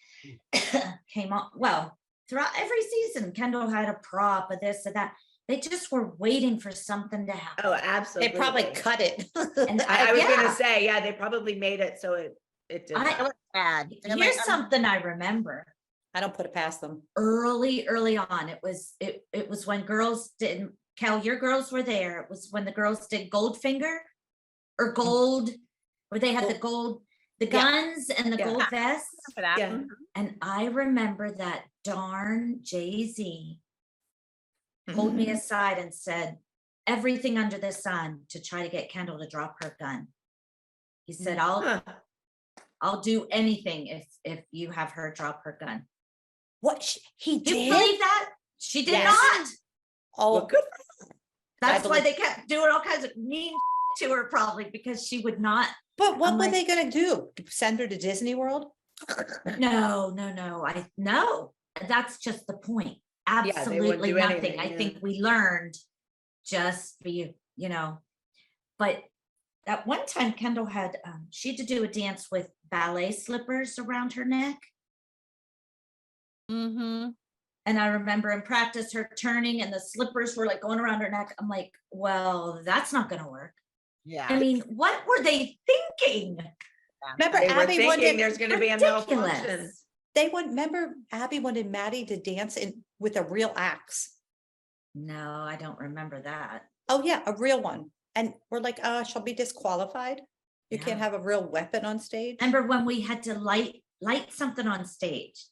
came on, well, throughout every season, Kendall had a prop of this or that. They just were waiting for something to happen. Oh, absolutely. They probably cut it. And I was yeah. gonna say, yeah, they probably made it so it did. I- It was bad. And Here's like, something I remember. I don't put it past them. early on. It was when girls didn't, Cal, your girls were there. It was when the girls did Goldfinger or gold, where they had the gold, the Yeah. guns and the Yeah. gold vests. For that. Yeah. Mhm. And I remember that darn Jay-Z pulled me aside and said, everything under the sun to try to get Kendall to drop her gun. He said, Huh. I'll do anything if you have her drop her gun. What he Do you did? believe that? She did Yes. not. Oh, Well, good for That's why believe- they kept doing all kinds of mean to her, probably because she would not. but what I'm were like- they gonna do? Send her to Disney World? No. No. That's just the point. they wouldn't Absolutely do nothing. anything, I yeah. think we learned just be, but at one time Kendall had, she had to do a dance with ballet slippers around her neck. Mm-hmm. And I remember in practice her turning and the slippers were like going around her neck. I'm like, well, that's not going to work. Yeah. I mean, what were they thinking? Remember They were Abby thinking wanted, there's going to be a malfunction. Ridiculous. remember Abby wanted Maddie to dance in with a real axe. No, I don't remember that. Oh yeah, a real one. And we're like, she'll be disqualified. You can't Yeah. have a real weapon on stage. Remember when we had to light something on stage?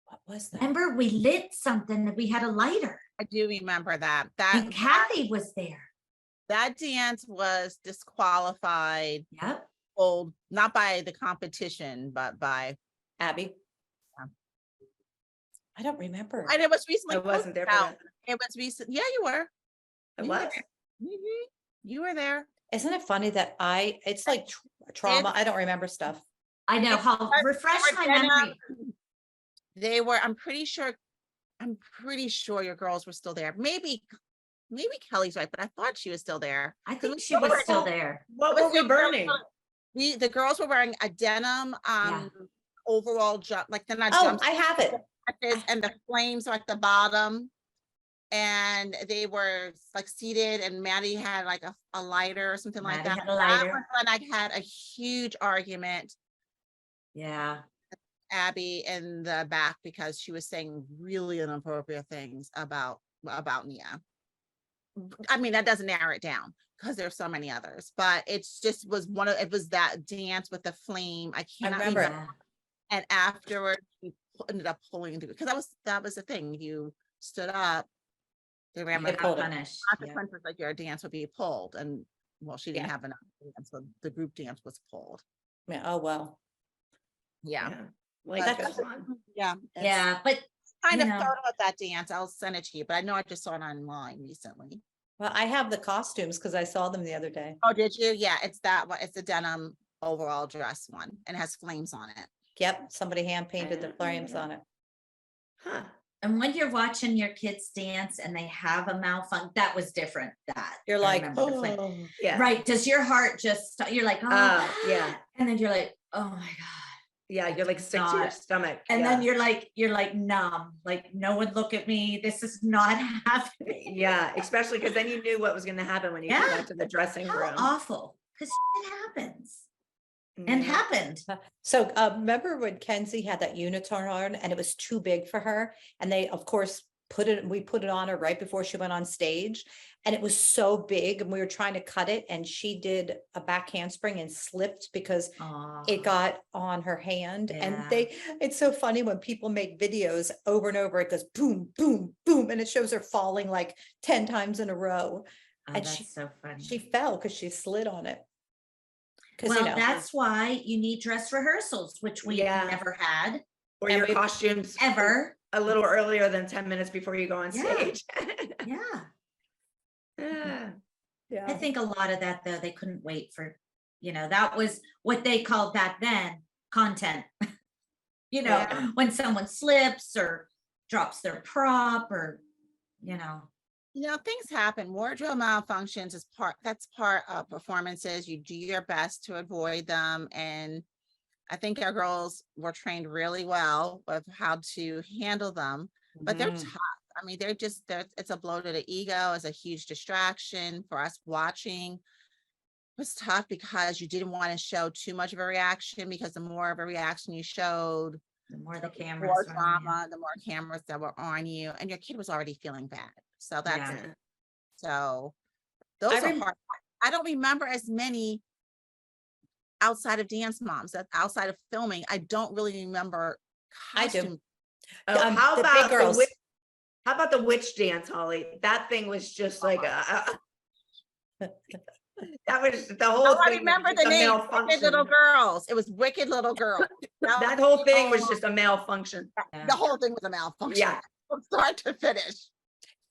What was that? Remember we lit something that we had a lighter I do remember that. and Kathy was there. That dance was disqualified, Yep. not by the competition, but by, Abby? Yeah. I don't remember. and it was recently. I wasn't there for posted out. that. It was recent. Yeah, you were. I You was. were. Mhm. You were there. Isn't it funny that it's like trauma? I don't remember stuff. I know how refresh my memory. They were, I'm pretty sure your girls were still there. Maybe Kelly's right, but I thought she was still there. I think she was still there. What were we burning? The girls were wearing a denim overall jump, like they're not Oh, jump I have it. and the flames are at the bottom. And they were like seated, and Maddie had like a lighter or something like Maddie that. had a lighter. And I had a huge argument, Yeah. Abby, in the back because she was saying really inappropriate things about Nia. I mean, that doesn't narrow it down because there's so many others, but it's just it was that dance with the flame. I cannot remember it. Yeah. And afterwards, we ended up pulling through because that was the thing. You stood up. They ran They pulled it. Punished. Yeah. consequences, like your dance would be pulled, and well, she didn't Yeah. have enough dance, so the group dance was pulled. Yeah, oh well. Yeah, Like That's- this one. yeah, Yeah, but kind of you know. photo of that dance. I'll send it to you, but I know I just saw it online recently. Well, I have the costumes because I saw them the other day. Oh, did you? Yeah, it's that one. It's the denim overall dress one, and it has flames on it. Yep, somebody hand painted the flames on it. Huh. and when you're watching your kids dance and they have a malfunction, that was different. You're I like, remember the flame. oh. Yeah. Right. Does your heart just stop? You're like, oh, Yeah. And then you're like, oh my God. Yeah. You're like sick to your Not- stomach. And yeah. then you're like numb, like no one look at me. This is not happening. Yeah, especially because then you knew what was going to happen when you came Yeah. back to the dressing How room. awful. Because it happens. And Yeah. happened. So remember when Kenzie had that unitard on and it was too big for her? And they, of course, we put it on her right before she went on stage. And it was so big and we were trying to cut it. And she did a back handspring and slipped because Aw. it got on her hand. Yeah. And it's so funny when people make videos over and over, it goes boom, boom, boom. And it shows her falling like 10 times in a row. Oh, and that's so funny. She fell because she slid on it. 'Cause, Well, you know, that's why you need dress rehearsals, which we Yeah. never had Or And your we- costumes ever. a little earlier than 10 minutes before you go on Yeah. stage. Yeah. Yeah. yeah. I think a lot of that though, they couldn't wait for, that was what they called back then content. Yeah. When someone slips or drops their prop or, Things happen. Wardrobe malfunctions that's part of performances. You do your best to avoid them. And I think our girls were trained really well with how to handle them, but they're Mhm. tough. I mean, it's a blow to the ego, it's a huge distraction for us watching. It was tough because you didn't want to show too much of a reaction because the more of a reaction you showed, The more the more cameras are on you. drama, the more cameras that were on you, and your kid was already feeling bad. So that's Yeah. it. So those are hard. I don't remember as many outside of Dance Moms, that outside of filming. I don't really remember I do. costume. Oh, how The big about the girls. witch? How about the witch dance, Holly? That thing was just like that was the whole Oh, I thing. remember was the just a name, Wicked Little malfunction. Girls. It was Wicked Little Girls. That whole thing was just a malfunction. The whole thing was a malfunction. Yeah. From start to finish.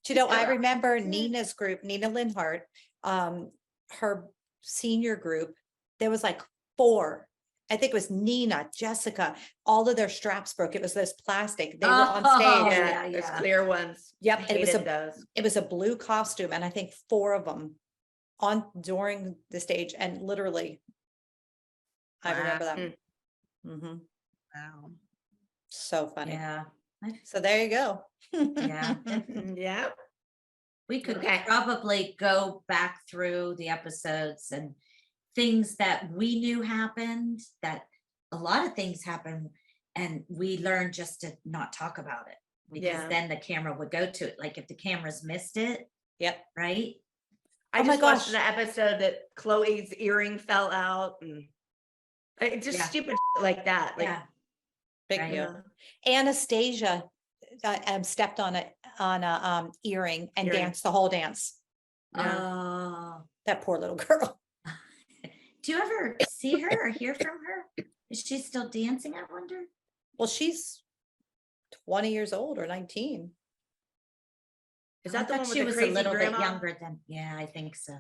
Do you know, I Yeah. remember Nina's group, Nina Linhart, her senior group, there was like 4. I think it was Nina, Jessica, all of their straps broke. It was those plastic. They were on Oh, stage. Yeah, yeah, those yeah. clear ones. Yep, I and it was hated a those. it was a blue costume, and I think 4 of them on during the stage, and literally, I remember Wow. that. Mhm. Wow. So funny. Yeah. So there you go. Yeah. Yeah. We could Okay. probably go back through the episodes and things that we knew happened, that a lot of things happen and we learned just to not talk about it because Yeah. then the camera would go to it. Like if the cameras missed it, Yep. right? I Oh my just watched gosh. an episode that Chloe's earring fell out and just Yeah. stupid shit like that. Like, Yeah. Big Right. deal. Anastasia stepped on a earring and Earring. danced the whole dance. Yeah. Oh. That poor little girl. Do you ever see her or hear from her? Is she still dancing, I wonder? Well, she's 20 years old or 19. Is I that the thought one with she the was a crazy little grandma? bit younger than, yeah, I think so.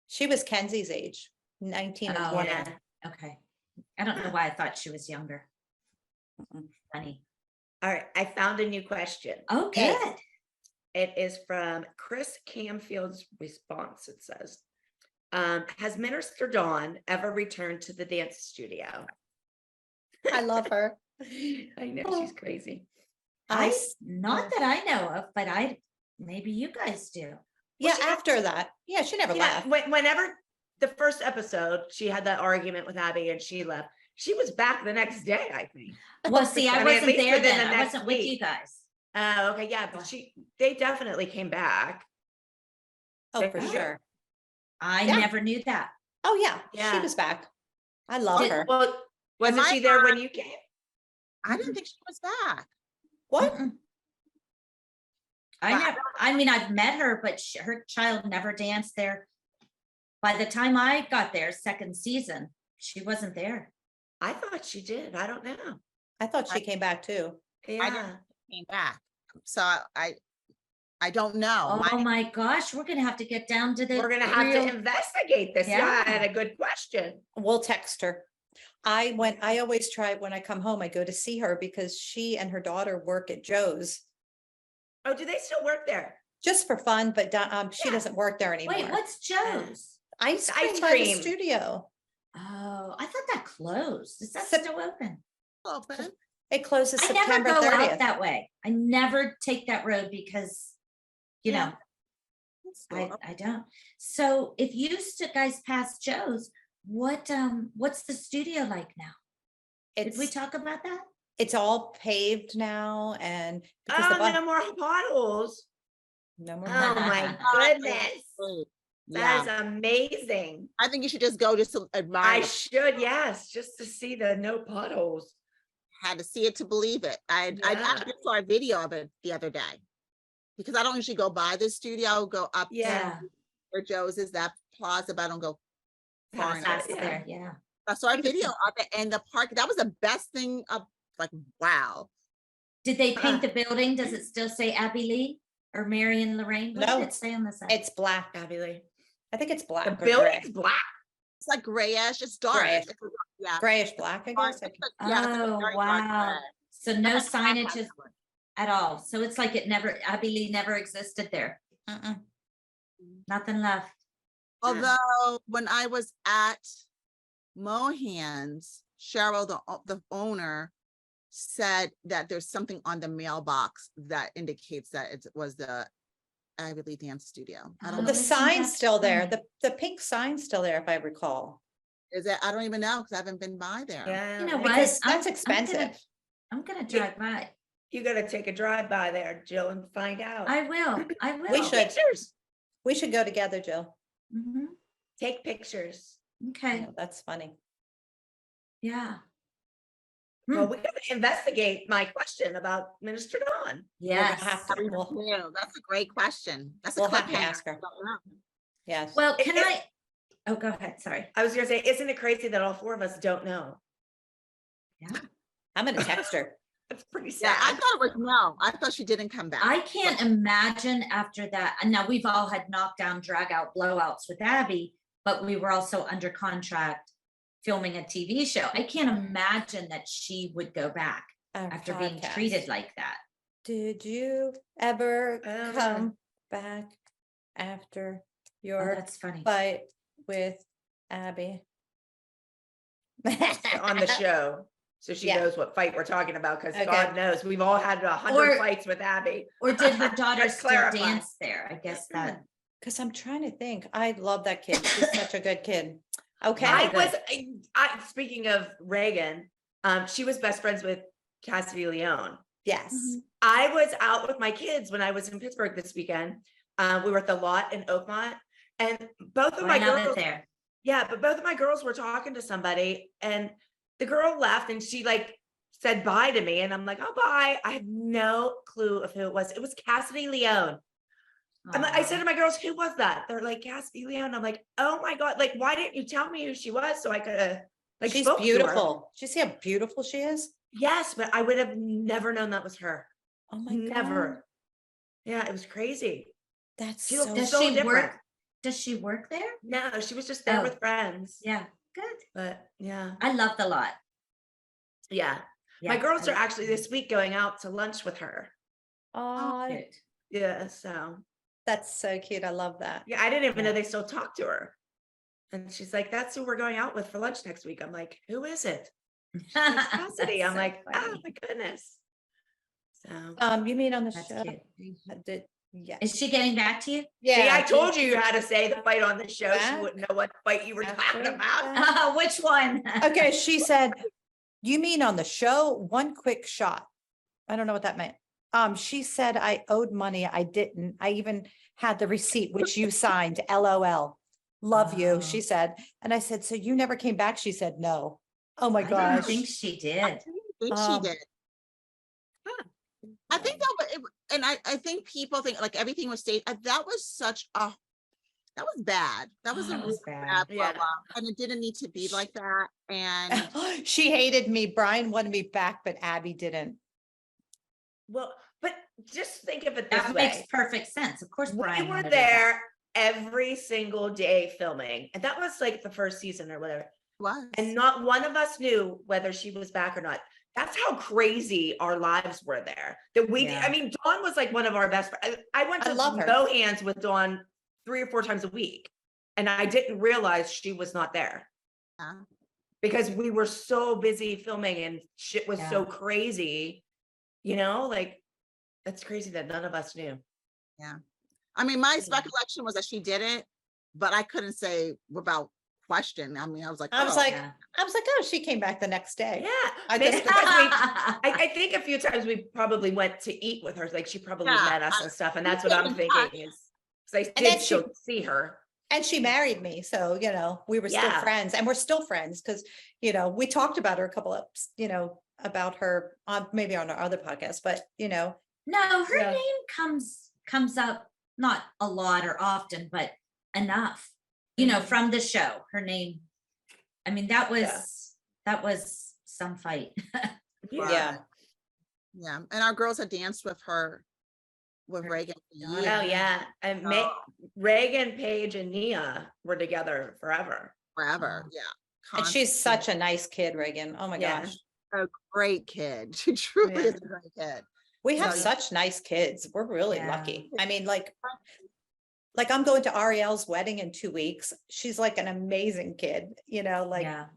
She was Kenzie's age, 19 or Oh, 20. Yeah. Okay. I don't know why I thought she was younger. Funny. All right. I found a new question. Oh, Okay. good. It is from Chris Camfield's response. It says, has Minister Dawn ever returned to the dance studio? I love her. I know she's crazy. Not that I know of, but maybe you guys do. Yeah, she- after that. Yeah, she never Yeah, left. whenever the first episode, she had that argument with Abby and she left. She was back the next day, I think. Well, see, I I mean, at wasn't least there within then. the I next wasn't with week. you guys. Okay, yeah, but they definitely came back. Oh, for Yeah. sure. I Yeah. never knew that. Oh, yeah. She Yeah. was back. I love her. Well, wasn't my she there when you came? I didn't think she was back. What? Mm-mm. Wow. I mean, I've met her, but her child never danced there. By the time I got there, second season, she wasn't there. I thought she did. I don't know. I thought she came back too. Yeah. Came back. So I don't know. Oh my gosh, we're gonna have to get down to the We're gonna have real- to investigate this. Yeah, Yeah. and a good question. We'll text her. I always try when I come home, I go to see her because she and her daughter work at Joe's Oh, do they still work there? just for fun, but she Yeah. doesn't work there anymore. Wait, what's Joe's? Ice Ice cream by the cream. studio. Oh, I thought that closed. Is that Sep- still open? Open. It closes I never September go 30th. out that way. I never take that road because, you Yeah. know, I don't. So if you guys pass Joe's, what's the studio like now? Did we It's talk about that? it's all paved now, and because the Oh, no more potholes. no more. Oh my goodness. Yeah, That is amazing. I think you should just go just to admire. I it. should, yes, just to see the no potholes. Had to see it to believe it. I Yeah. actually saw a video of it the other day because I don't usually go by the studio. I'll go up Yeah. to where Joe's is, that plaza, but I don't go far Past enough. Past it, yeah. there, yeah. I saw a video of it and the park. That was the best thing of, like, wow. Did they paint the building? Does it still say Abby Lee or Marion Lorraine? What No, did it say on the side? It's black. Fabulous. I think it's black. The or gray. building's black. It's like grayish. It's dark. Grayish. Yeah. Grayish black, I guess. Yeah, it's like a Oh, very dark wow. gray. So no That's what I signage had is to look. at all. So it's like Abby Lee never existed there. Mm-mm. Nothing left. Although when I was at Mohan's, Cheryl, the owner, said that there's something on the mailbox that indicates that it was the Ivy League Dance Studio. I don't Oh, The know. isn't sign's that still there. funny? The pink sign's still there, if I recall. Is it? I don't even know because I haven't been by there. Yeah. You know what? Because I'm- that's expensive. I'm gonna Yeah. drive by. You gotta take a drive by there, Jill, and find out. I will. We Take should. pictures. We should go together, Jill. Mhm. Take pictures. Okay, Yeah, that's funny. yeah. Well, Hmm. we gotta investigate my question about Minister Dawn. We're gonna Yes. have to. We'll, Yeah, that's a great question. That's a we'll have to cliffhanger. ask her. Don't know. Yes. Well, can It- I? Oh, go ahead. Sorry. I was gonna say, isn't it crazy that all four of us don't know? I'm gonna text her. That's pretty Yeah, I sad. thought it was no. I thought she didn't come back. I can't imagine after that. And now we've all had knockdown, drag out, blowouts with Abby, but we were also under contract filming a TV show. I can't imagine that she would go back Our after being podcast. treated like that. Did you ever I don't know. come back after Oh, your that's funny. fight with Abby? On the show. So she Yeah. knows what fight we're talking about, because Okay. God knows we've all had 100 Or- fights with Abby. Or did her daughter Let's still clarify. dance there? I guess that. Because I'm trying to think. I love that kid. She's such a good kid. Okay. Yeah. I good. was, I speaking of Reagan, she was best friends with Cassidy Leone. Yes. I was out with my kids when I was in Pittsburgh this weekend. We were at the lot in Oakmont, and both of Oh, my I love girls, it there. yeah, but both of my girls were talking to somebody, and the girl left, and she like said bye to me, and I'm like, oh, bye. I have no clue of who it was. It was Cassidy Leone. I said to my girls, who was that? They're like, Cassidy Leone. I'm like, oh my God, like, why didn't you tell me who she was so I could have like She's spoke to her? beautiful. Did you see how beautiful she is? Yes, but I would have never known that was her. Oh my Never. God. Yeah, it was crazy. That's She so looked Does so she different. work? Does she work there? No, she was just there Oh. with friends. Yeah, good. But yeah, I love the lot. yeah. Yeah, My girls I are love actually this week going out to lunch with her. Oh, it. Yeah, so that's so cute. I love that. yeah, I didn't even know Yeah. they still talk to her. And she's like, that's who we're going out with for lunch next week. I'm like, who is it? She's like, Cassidy. That's I'm so like, oh funny. my goodness. So You mean on the That's show? cute. Yeah. Is she getting back to you? see, I told you how to say the fight on the show. She Back wouldn't know what fight you were talking after about. that. Which one? Okay, she said, you mean on the show? One quick shot. I don't know what that meant. She said I owed money. I didn't. I even had the receipt, which you signed. LOL. Love you, Oh. she said. And I said, so you never came back? She said, no. Oh my I didn't gosh. think she did. I think she Um, did. I think that, and I think people think like everything was staged. That was such a, that was bad. That was a That really was bad. bad blow Yeah. up, and it didn't need to be like that. And She hated me. Brian wanted me back, but Abby didn't. Well, but just think of it this That way. makes perfect sense. Of course, We Brian were wanted her back. there every single day filming, and that was like the first season or whatever. was And not one of us knew whether she was back or not. That's how crazy our lives were there. That we, Yeah. I mean, Dawn was like one of our best. I went I to love her. go hands with Dawn 3 or 4 times a week, and I didn't realize she was not there Yeah. because we were so busy filming and shit was so Yeah. crazy. You know, like that's crazy that none of us knew. I mean, my Yeah. recollection was that she did it, but I couldn't say without question. I mean, I was like, I was oh, like, Yeah. oh, she came back the next day. Yeah, I maybe just- because I think a few times we probably went to eat with her, like she probably Yeah, met us and stuff, and we that's what stayed I'm in thinking touch. is because I And then did she- still see her. And she married me. So, we were still Yeah. friends, and we're still friends because, we talked about her a couple of, about her maybe on our other podcast, but, No, her Yeah. name comes up not a lot or often, but enough. From the show, her name. I mean, that was some fight. yeah. yeah. And our girls had danced with her, with Reagan. Oh yeah, and Oh. Reagan, Paige, and Nia were together forever. Forever. Wow. Yeah. And she's such a nice kid, Reagan. Oh my Yeah. gosh. a great kid. She truly Yeah. is a great kid. We have So- such nice kids. We're really Yeah. lucky. I mean, like I'm going to Ariel's wedding in 2 weeks. She's like an amazing kid, Yeah,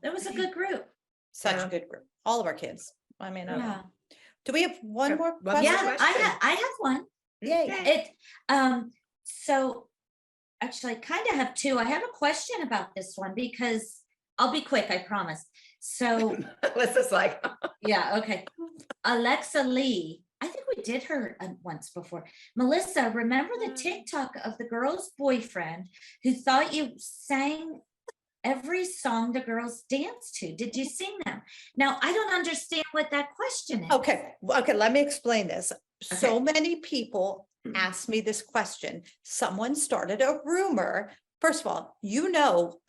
that was a good group. such Yeah. a good group. All of our kids. I mean, Yeah, do we have one Okay, more one more question? yeah. I have one. Yay. Okay. So actually I kind of have two. I have a question about this one because I'll be quick, I promise. So, Alyssa's like, yeah, okay. Alexa Lee, I think we did her once before. Melissa, remember the TikTok of the girl's boyfriend who thought you sang every song the girls dance to? Did you sing them? Now, I don't understand what that question is. Okay, let me explain this. So Okay. many people ask me this question. Someone started a rumor. First of all,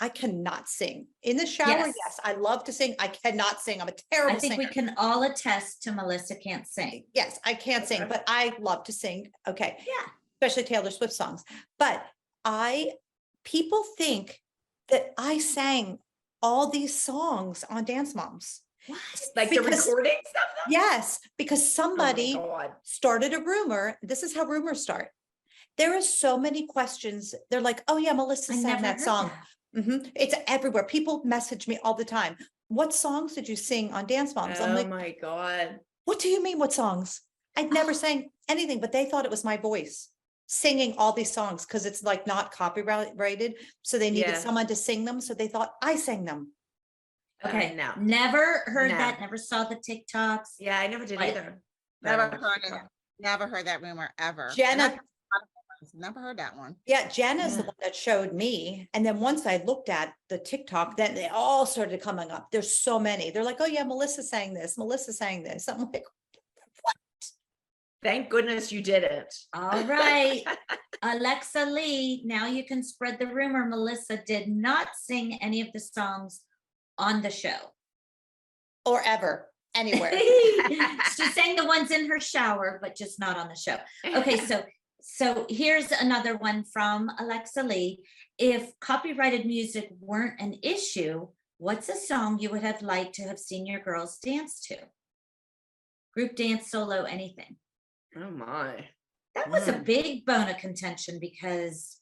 I cannot sing. In the shower, Yes. yes, I love to sing. I cannot sing. I'm a terrible I think singer. we can all attest to Melissa can't sing. Yes, I can't sing, but I love to sing. Okay. Yeah. Especially Taylor Swift songs. But people think that I sang all these songs on Dance Moms. What? like the recording stuff? Yes, because somebody Oh my God. started a rumor. This is how rumors start. There are so many questions. They're like, oh yeah, Melissa I sang never that heard song. that. It's everywhere. People message me all the time. What songs did you sing on Dance Moms? I'm Oh like, my God. what do you mean what songs? I'd never sang anything, but they thought it was my voice singing all these songs because it's like not copyrighted. So they needed Yeah. someone to sing them. So they thought I sang them. Okay, No. never heard No. that, never saw the TikToks. Yeah, I never did Like, either. Never But- heard it. Never heard that rumor ever. And Jenna, I've never heard that one. yeah, Jenna's the Yeah. one that showed me. And then once I looked at the TikTok, then they all started coming up. There's so many. They're like, oh yeah, Melissa sang this. Melissa sang this. I'm like, Thank goodness you did it. All right, Alexa Lee, now you can spread the rumor Melissa did not sing any of the songs on the show. or ever, anywhere. She sang the ones in her shower, but just not on the show. Okay, so here's another one from Alexa Lee. If copyrighted music weren't an issue, what's a song you would have liked to have seen your girls dance to? Group dance, solo, anything. Oh my. That was a big bone of contention because,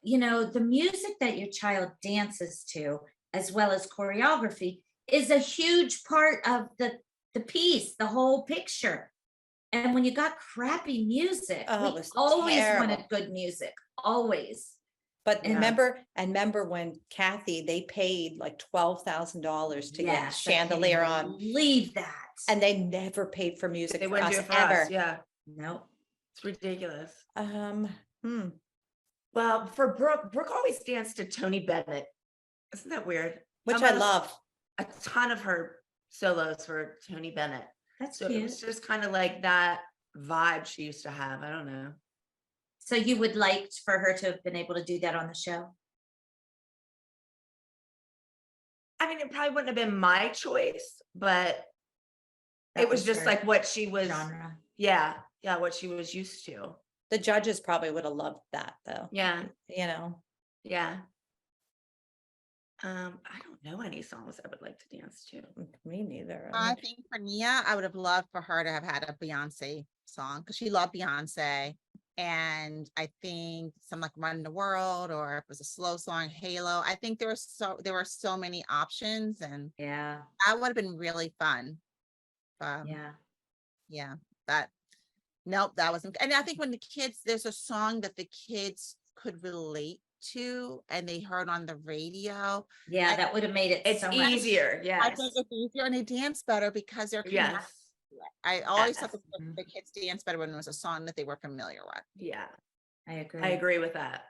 the music that your child dances to, as well as choreography, is a huge part of the piece, the whole picture. And when you got crappy music, Oh, it we was always terrible. wanted good music, always. But Yeah. remember when Kathy, they paid like $12,000 to get Yes, I can't chandelier on, believe that. and they never paid for music They for wouldn't us do it for ever. us. Yeah. No. It's ridiculous. Hmm. Well, for Brooke always danced to Tony Bennett. Isn't that weird? Which Some I of us- love. A ton of her solos for Tony Bennett. That's So it cute. was just kind of like that vibe she used to have. I don't know. So you would like for her to have been able to do that on the show? I mean, it probably wouldn't have been my choice, but That it was just her like what she was. genre. Yeah. Yeah. What she was used to. The judges probably would have loved that though. Yeah. Yeah. I don't know any songs I would like to dance to. Me neither. I think for Nia, I would have loved for her to have had a Beyonce song because she loved Beyonce. And I think some like Run the World, or if it was a slow song, Halo. I think there were so many options, and Yeah, that would have been really fun. yeah. Nope, that wasn't. And I think when there's a song that the kids could relate to and they heard on the radio. Yeah, that would have made it It's so much easier. I Yes. think it's easier and they dance better because they're connected. Yes. I always thought Yes. the kids dance better when it was a song that they were familiar with. Yeah. I agree. I agree with that.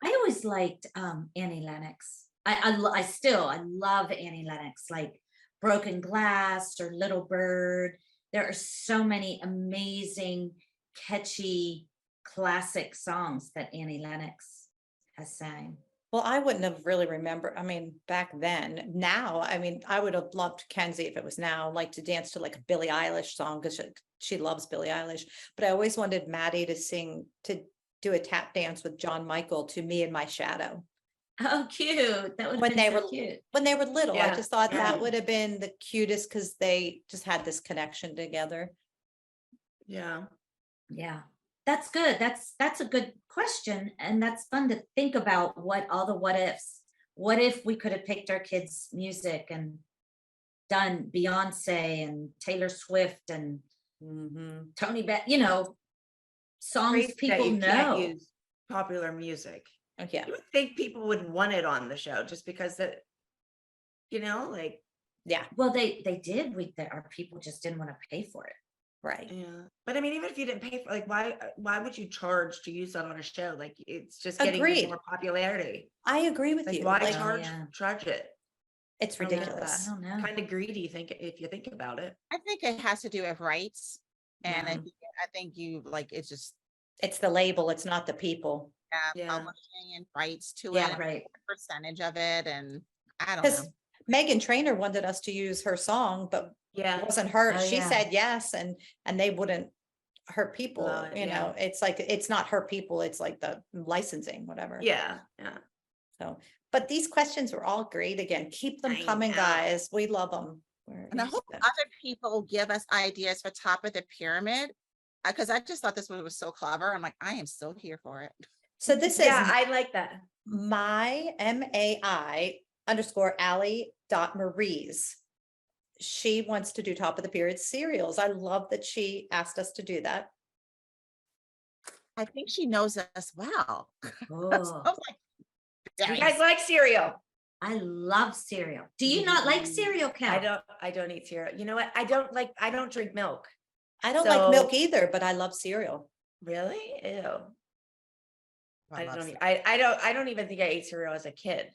I always liked Annie Lennox. I love Annie Lennox, like Broken Glass or Little Bird. There are so many amazing, catchy, classic songs that Annie Lennox has sang. Well, I wouldn't have really remembered. I mean, back then. Now, I mean, I would have loved Kenzie if it was now, like to dance to like a Billie Eilish song because she loves Billie Eilish. But I always wanted Maddie to do a tap dance with John Michael to Me and My Shadow. Oh, cute. That would When have they been so were cute. When they were little, I Yeah, just thought yeah. that would have been the cutest because they just had this connection together. Yeah. Yeah, that's good. That's a good question. And that's fun to think about all the what ifs. What if we could have picked our kids' music and done Beyonce and Taylor Swift and Tony Bennett, songs Crazy that people you can't know. use popular music Oh, yeah, You would think people would want it on the show just because that, like, yeah, Well, they did, our people just didn't want to pay for it. right. yeah. But I mean, even if you didn't pay for, like, why would you charge to use that on a show? Like, it's just getting Agreed. more popularity. I agree with Like, you. why Like, charge it? it's I don't know. I ridiculous. don't know. Kind of greedy, if you think about it. I think it has to do with rights. And Yeah. I think you like, it's just It's the label, it's not the people. Yeah. publishing and rights to Yeah, it, right. percentage of it, and I don't Because know. Megan Trainor wanted us to use her song, but it Yeah. wasn't her. Oh, She yeah. said yes, and they wouldn't hurt people, Allow it, you know, it's like, it's not her people, it's like the licensing, whatever. Yeah. Yeah. So, but these questions were all great. Again, keep them I coming, know. guys. We love them. And I hope other people give us ideas for top of the pyramid, because I just thought this one was so clever. I'm like, I am so here for it. So this Yeah, is I like that. MAI_Allie.Maries. She wants to do top of the period cereals. I love that she asked us to do that. I think she knows us well. So I Oh, was like, You "Yes." guys like cereal? I love cereal. Do you not like cereal, Cal? I don't eat cereal. You know what? I don't drink milk. I don't like milk So- either, but I love cereal. Really? Ew. I love cereal. I don't even think I ate cereal as a kid.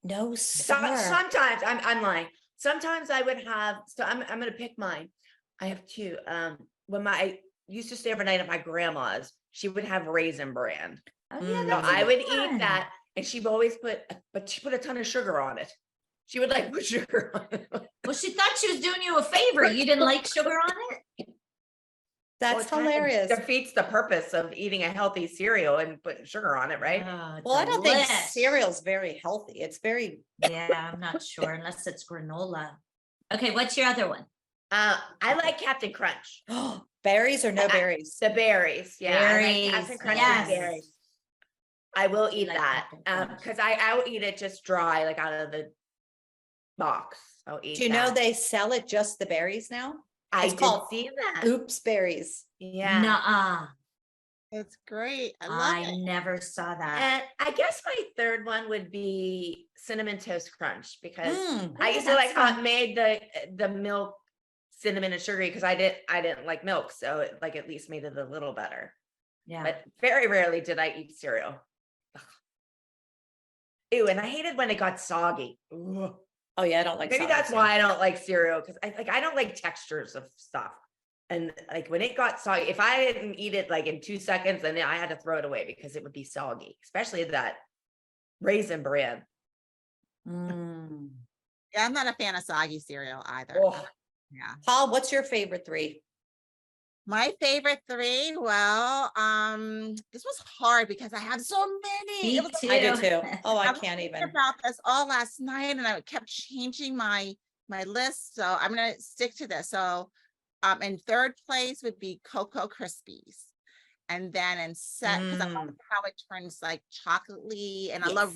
No, So, sir. sometimes I'm lying. Sometimes I would have, so I'm gonna pick mine. I have two. When I used to stay overnight at my grandma's, she would have Raisin Bran. Oh, yeah, Mm. So that's a I good would one. eat that, and she would always but she put a ton of sugar on it. She would like put sugar on it. Well, she thought she was doing you a favor. You didn't like sugar on it? Well, That's it kind of hilarious. defeats the purpose of eating a healthy cereal and putting sugar on it, right? Oh, Well, I don't think delish. cereal's very healthy. It's very, Yeah, I'm not sure unless it's granola. Okay, what's your other one? I like Captain Crunch. berries or no berries. The berries, yeah. I like Captain Berries, Crunch yes. with berries. I will You eat like that Captain Crunch. because I will eat it just dry, like out of the box. I'll eat. Do you know that. they sell it just the berries now? I it's did called see that. Oops berries. Yeah. Nuh-uh. It's great. I love I it. never saw that. And I guess my third one would be Cinnamon Toast Crunch because Mm. I Yeah, used to like that's how it fun. made the milk cinnamon and sugary because I didn't like milk, so it like at least made it a little better. Yeah. But very rarely did I eat cereal. Ugh. Ew, and I hated when it got soggy. Ugh. Oh yeah, I don't like. Maybe soggy that's cereal. why I don't like cereal because I don't like textures of stuff. And like when it got soggy, if I didn't eat it like in 2 seconds, then I had to throw it away because it would be soggy, especially that Raisin Bran. Mm. Yeah, I'm not a fan of soggy cereal either. Oh. Yeah. Paul, what's your favorite three? My favorite three, well, this was hard because I have so many. Me It was too. I do too. Oh, I I was can't thinking even. about this all last night, and I kept changing my list. So I'm gonna stick to this. So, in third place would be Cocoa Krispies, and then in because I love how it turns like chocolatey, and I love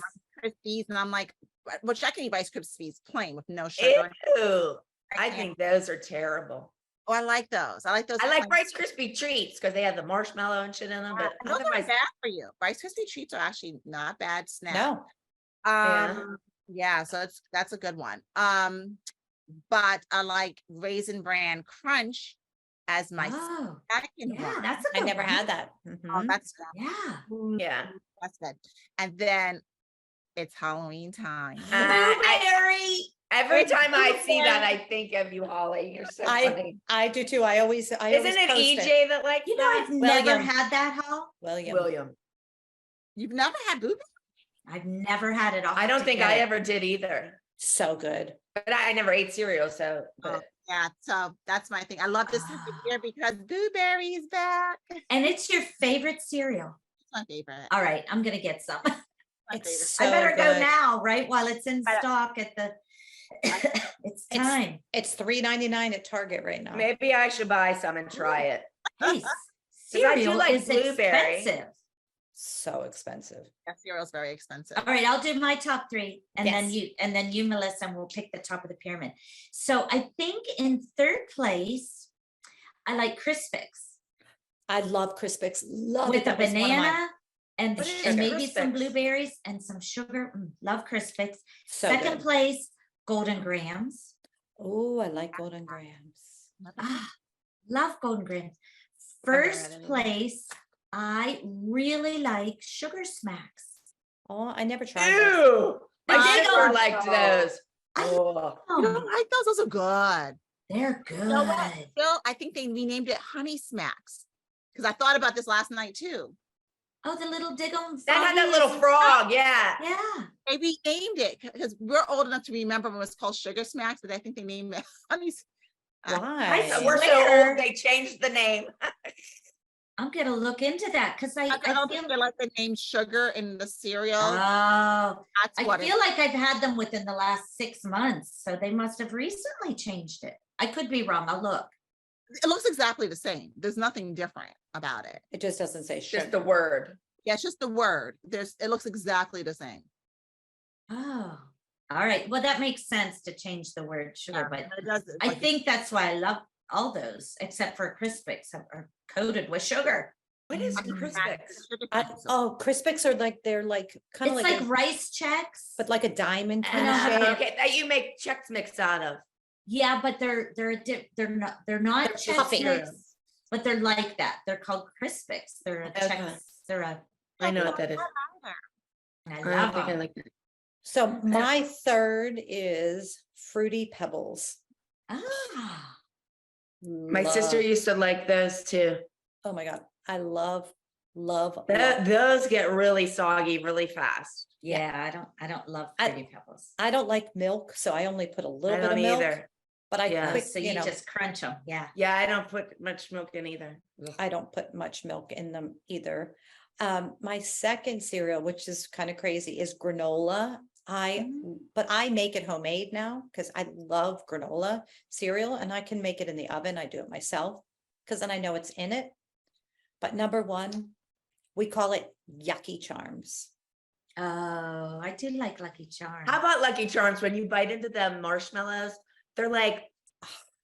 Rice Krispies, and I'm like, which I can eat Rice Krispies plain with no sugar. Ew. I can't- think those are terrible. Oh, I like those. I like those. I like plain. Rice Krispie treats because they have the marshmallow and shit in them, but Those aren't otherwise, bad for you. Rice Krispie treats are actually not bad snack. No. Yeah, so that's a good one. But I like Raisin Bran Crunch as my Oh, second yeah, one. that's a I good never one. had that. Oh, Mhm. that's Yeah. yeah. that's good. And then it's Halloween time. Blueberry. Every time I see that, Blueberry. I think of you, Holly. You're so I funny. I do too. I always Isn't post it EJ that likes You know, that? I've never William. had that, Hal. William. You've never had blueberry? I've never had it. I'll I have don't to think get I it. ever did either, So good. but I never ate cereal. So, Oh, but yeah, so that's my thing. I love this time of Ah. year because blueberry is back. It's And it's your favorite cereal. my favorite. All right, I'm gonna get some. My It's favorite. so I better go good. now, right? While it's in I- stock at the. It's time. It's $3.99 at Target right now. maybe I should buy some and try it. Hey, I do cereal like is blueberry. expensive. So expensive. Yeah, cereal's very expensive. All right, I'll do my top three, and Yes. then you, Melissa, and we'll pick the top of the pyramid. So I think in third place, I like Crispix I love Crispix. Love with it. the That was one of mine. banana and, What is and maybe some Crispix? blueberries and some sugar. Love Crispix. So Second good. place, Golden Grams. Oh, I like golden grams. Ah, love Golden Grams. never had First any of them. place, I really like Sugar Smacks. Oh, I never tried those. Ew. My They sister don't- liked those. I Oh. You don't like those? Those are good. They're good. You know what? Phil, I think they renamed it Honey Smacks. Because I thought about this last night too. Oh, the little Diggum. That had that Froggies little and frog, yeah. stuff. Yeah. They renamed it because we're old enough to remember when it was called Sugar Smacks, but I think they named it Honey. Why? I We're so swear. old, they changed the name. I'm gonna look into that because I I don't feel think they like the name sugar in the cereal. oh, That's I what feel like I've had them within the last 6 months, so they must have recently changed it. I could be wrong. I'll look. it looks exactly the same. There's nothing different about it. It just doesn't say sugar. Just the word. Yeah, it's just the word. It looks exactly the same. Oh, all right. Well, that makes sense to change the word sugar, but It does. It's I like- think that's why I love all those, except for Crispix are coated with sugar. What is Mm. Crispix? Oh, Crispix are like, they're like, kind of It's like, like rice checks. but like a diamond kind of Ah, shape. Okay, that you make Chex Mix out of. Yeah, but they're they're not They're Chex puffy. Mix, but they're like that. They're called Crispix. They're a Okay. Chex. They're a. I know what that is. I I love don't think I them. like that. So my third is Fruity Pebbles. Ah, My sister Love- used to like those too. Oh my God. I love, love. Those get really soggy really fast. yeah. I don't love I- Fruity Pebbles. I don't like milk, so I only put a I little bit don't of milk, either. but I Yeah. quick, So you you know, just crunch them. Yeah. Yeah, I don't put much milk in either. I don't put much milk in them either. My second cereal, which is kind of crazy, is granola. But I make it homemade now because I love granola cereal and I can make it in the oven. I do it myself because then I know it's in it. But number one, we call it Yucky Charms. Oh, I do like Lucky Charms. How about Lucky Charms? When you bite into them marshmallows, they're like,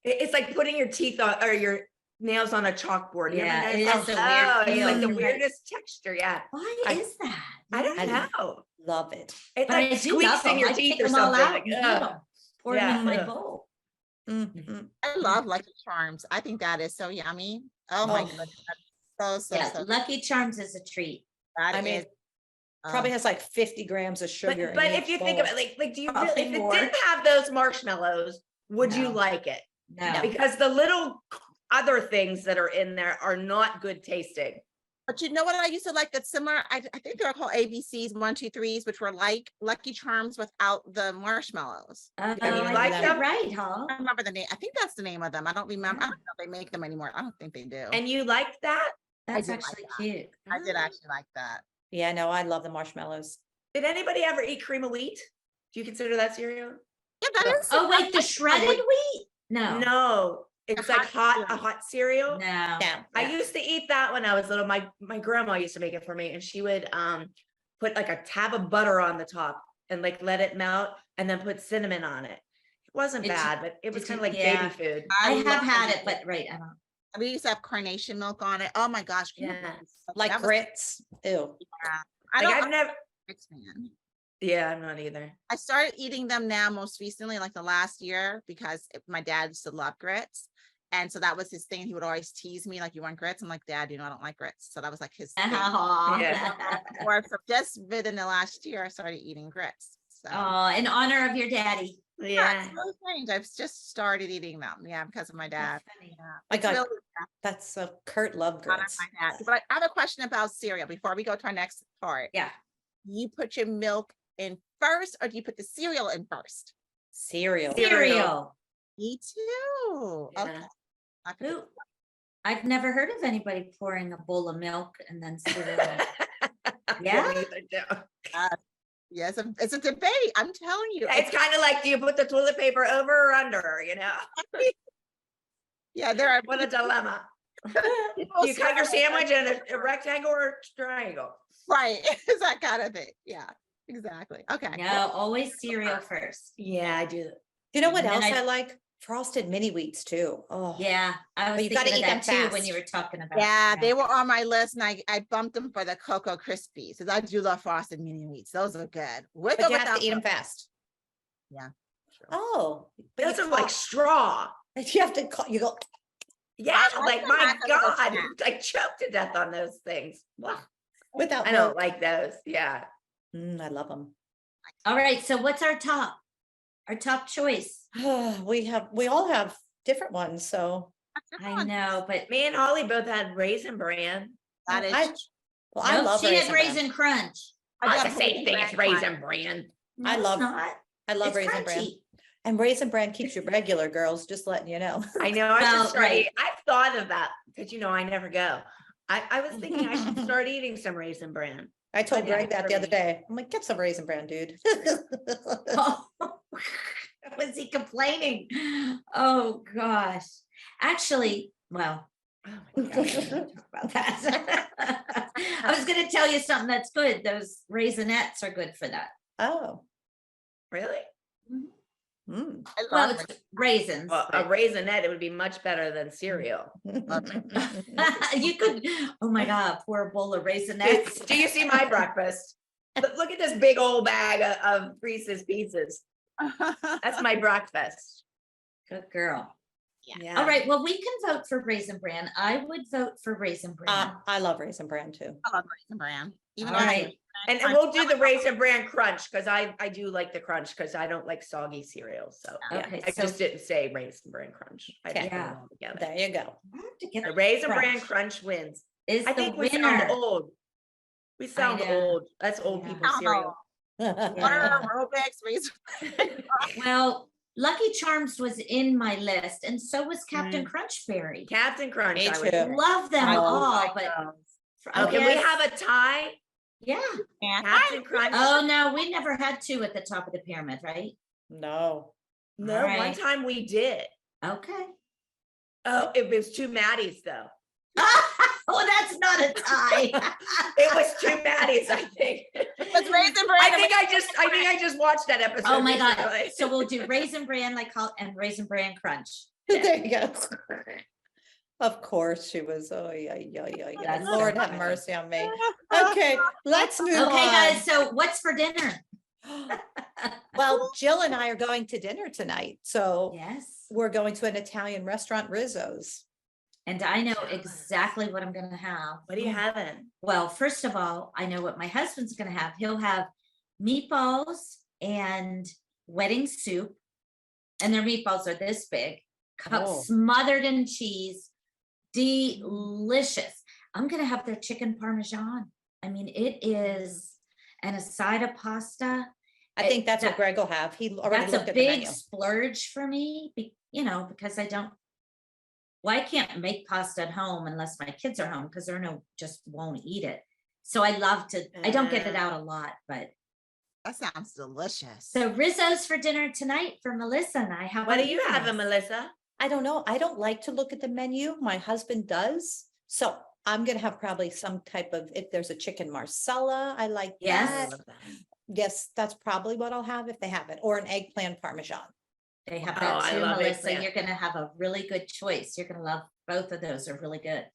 it's like putting your teeth on or your nails on a chalkboard. You ever Yeah, it notice is that? a weird It's like the feeling. weirdest texture. Yeah, Why I- is that? I don't I- know. Love it. It's But like I do love squeezing them. your I teeth pick or them all something. out Like, and eat ugh. 'em, pour them Yeah, in my ugh. bowl. Mm. I love Lucky Charms. I think that is so yummy. Oh my Oh. goodness. That's so Yeah, so. Lucky Charms is a treat. That I mean, is, Probably has like 50 grams of But sugar. but in if each you think bowl. about it, like do you Probably really, if it more. didn't have those marshmallows, would you No. like it? No. Because the little other things that are in there are not good tasting. but you know what I used to like that's similar? I think they're called ABCs, 1, 2, 3s, which were like Lucky Charms without the marshmallows. Oh, you I like think them? you're right, huh? I don't remember the name. I think that's the name of them. I don't remember. I Yeah. don't know if they make them anymore. I don't think they do. And you liked that? That's did like actually that. cute. I did actually like that. Yeah, no, I love the marshmallows. Did anybody ever eat cream of wheat? Do you consider that cereal? Yeah, that is. Oh, wait, the that's shredded wheat? No. No, it's like a hot cereal. No. No. I used to eat that when I was little. My grandma used to make it for me, and she would put like a tab of butter on the top and like let it melt, and then put cinnamon on it. It wasn't Did you- bad, but it was did kind you- of like yeah. baby food. I love have had that. it, but right, I don't. We used to have carnation milk on it. Oh my gosh. cream of Yeah. wheat is so- Like that was- grits. Ew. I Like don't, I've I'm never. a grits fan. Yeah, I'm not either. I started eating them now most recently, like the last year, because my dad used to love grits. And so that was his thing. He would always tease me, like, you want grits? I'm like, Dad, I don't like grits. So that was like his thing. Yeah. Or so just within the last year, I started eating grits. So Oh, in honor of your daddy. Yeah. it's really strange. I've just started eating them. Yeah, because of my dad. That's funny. Yeah. My It's God, really that's so Kurt love honor grits. my dad. But I have a question about cereal before we go to our next part. Yeah. You put your milk in first, or do you put the cereal in first? Cereal. Cereal. Me too. Yeah. Okay. I put Who? I've never heard of anybody pouring a bowl of milk and then cereal. Yeah? Yes, it's a debate. I'm telling you. It's kind of like, do you put the toilet paper over or under? You know, Yeah, there are what a dilemma. people Do you cut your say- sandwich in a rectangle or a triangle? Right. It's that kind of thing. Yeah, exactly. Okay. No, always cereal first. Yeah, I do. You know what And else then I like? Frosted mini wheats too. Oh, Yeah, I was But you gotta thinking of eat them that too when fast. you were talking about. Yeah, they were on my list and I bumped them for the Cocoa Krispies. Because I do love frosted mini wheats. Those are good. With but or you have without to eat them milk. fast. Yeah. True. Oh, but Those you are like straw. you have to you go. Yeah, I like feel my like a little God, snack. I choked to death on those things. Ugh, Without I don't milk. like those. Yeah. I love them. All right, so what's our top? Our top choice? We all have different ones, so I know, but Me and Holly both had Raisin Bran. That is. I nope, love she had Raisin Bran. Raisin Crunch. It's got the same thing as Raisin Bran. No, I it's love- not. I love It's Raisin Bran. crunchy. And Raisin Bran keeps you regular, girls, just letting you know. I know. I Well, should start right. eating. I've thought of that because I never go. I was thinking I should start eating some Raisin Bran. I told Yeah, Greg that for the other me. day. I'm like, get some Raisin Bran, dude. Oh, was he complaining? Oh gosh. Actually, well, Oh my I don't God. wanna talk about that. I was gonna tell you something that's good. Those Raisinets are good for that. Oh. Really? Mm. I Well, love it's raisins. Well, a but- raisinette, it would be much better than cereal. You could, oh my God, pour a bowl of Raisinets. Do you see my breakfast? Look at this big old bag of Reese's Pieces. That's my breakfast. Good girl. Yeah. All right, well, we can vote for Raisin Bran. I would vote for Raisin Bran. I love Raisin Bran too. I love Raisin Bran. Even All though right. And we'll do the Raisin Bran Crunch because I do like the crunch because I don't like soggy cereal. So yeah, Okay, I so- just didn't say Raisin Bran Crunch. I just put Yeah. it all together. There you go. I have to get The the Raisin Bran Crunch. Crunch wins. Is I the think we winner. sound old. We sound know. old. That's old Yeah. people I don't cereal. know. Yeah. Butter, Robix, Raisin Bran. Well, Lucky Charms was in my list, and so was Captain Crunch Berry. Captain Crunch. Me I would too. say. Love them I all, like but those. I Oh, can we guess- have a tie? Yeah. Captain Crunch. Oh no, we never had two at the top of the pyramid, right? No. No, all one right. time we did. Okay. Oh, it was two Maddies though. Oh, that's not a tie. It was two Maddies, I think. It's Raisin Bran. I think I just watched that episode. Oh my God. recently. So we'll do Raisin Bran and Raisin Bran Crunch. There you go. Of course she was. Oh yeah, yeah, yeah, yeah. That's Lord so have funny. mercy on me. Okay, let's move on. Okay, guys, so what's for dinner? Well, Jill and I are going to dinner tonight, so Yes. we're going to an Italian restaurant, Rizzo's. And I know exactly what I'm gonna have. What are you having? Well, first of all, I know what my husband's gonna have. He'll have meatballs and wedding soup. And their meatballs are this big, Oh. smothered in cheese. Delicious. I'm gonna have their chicken parmesan. I mean, it is, and a side of pasta. I think that's what that- Greg will have. He already That's looked a at the big menu. splurge for me, because I don't. Well, I can't make pasta at home unless my kids are home because just won't eat it. So I love to, I don't get it out a lot, but. That sounds delicious. So Rizzo's for dinner tonight for Melissa and I. How What about are you guys? having, Melissa? I don't know. I don't like to look at the menu. My husband does. So I'm gonna have probably some type of, if there's a chicken marsala, I like Yes. I that. love that. Yes, that's probably what I'll have if they have it, or an eggplant parmesan. They have Oh, that I too, love Melissa. eggplant. You're gonna have a really good choice. You're gonna love both of those are really good.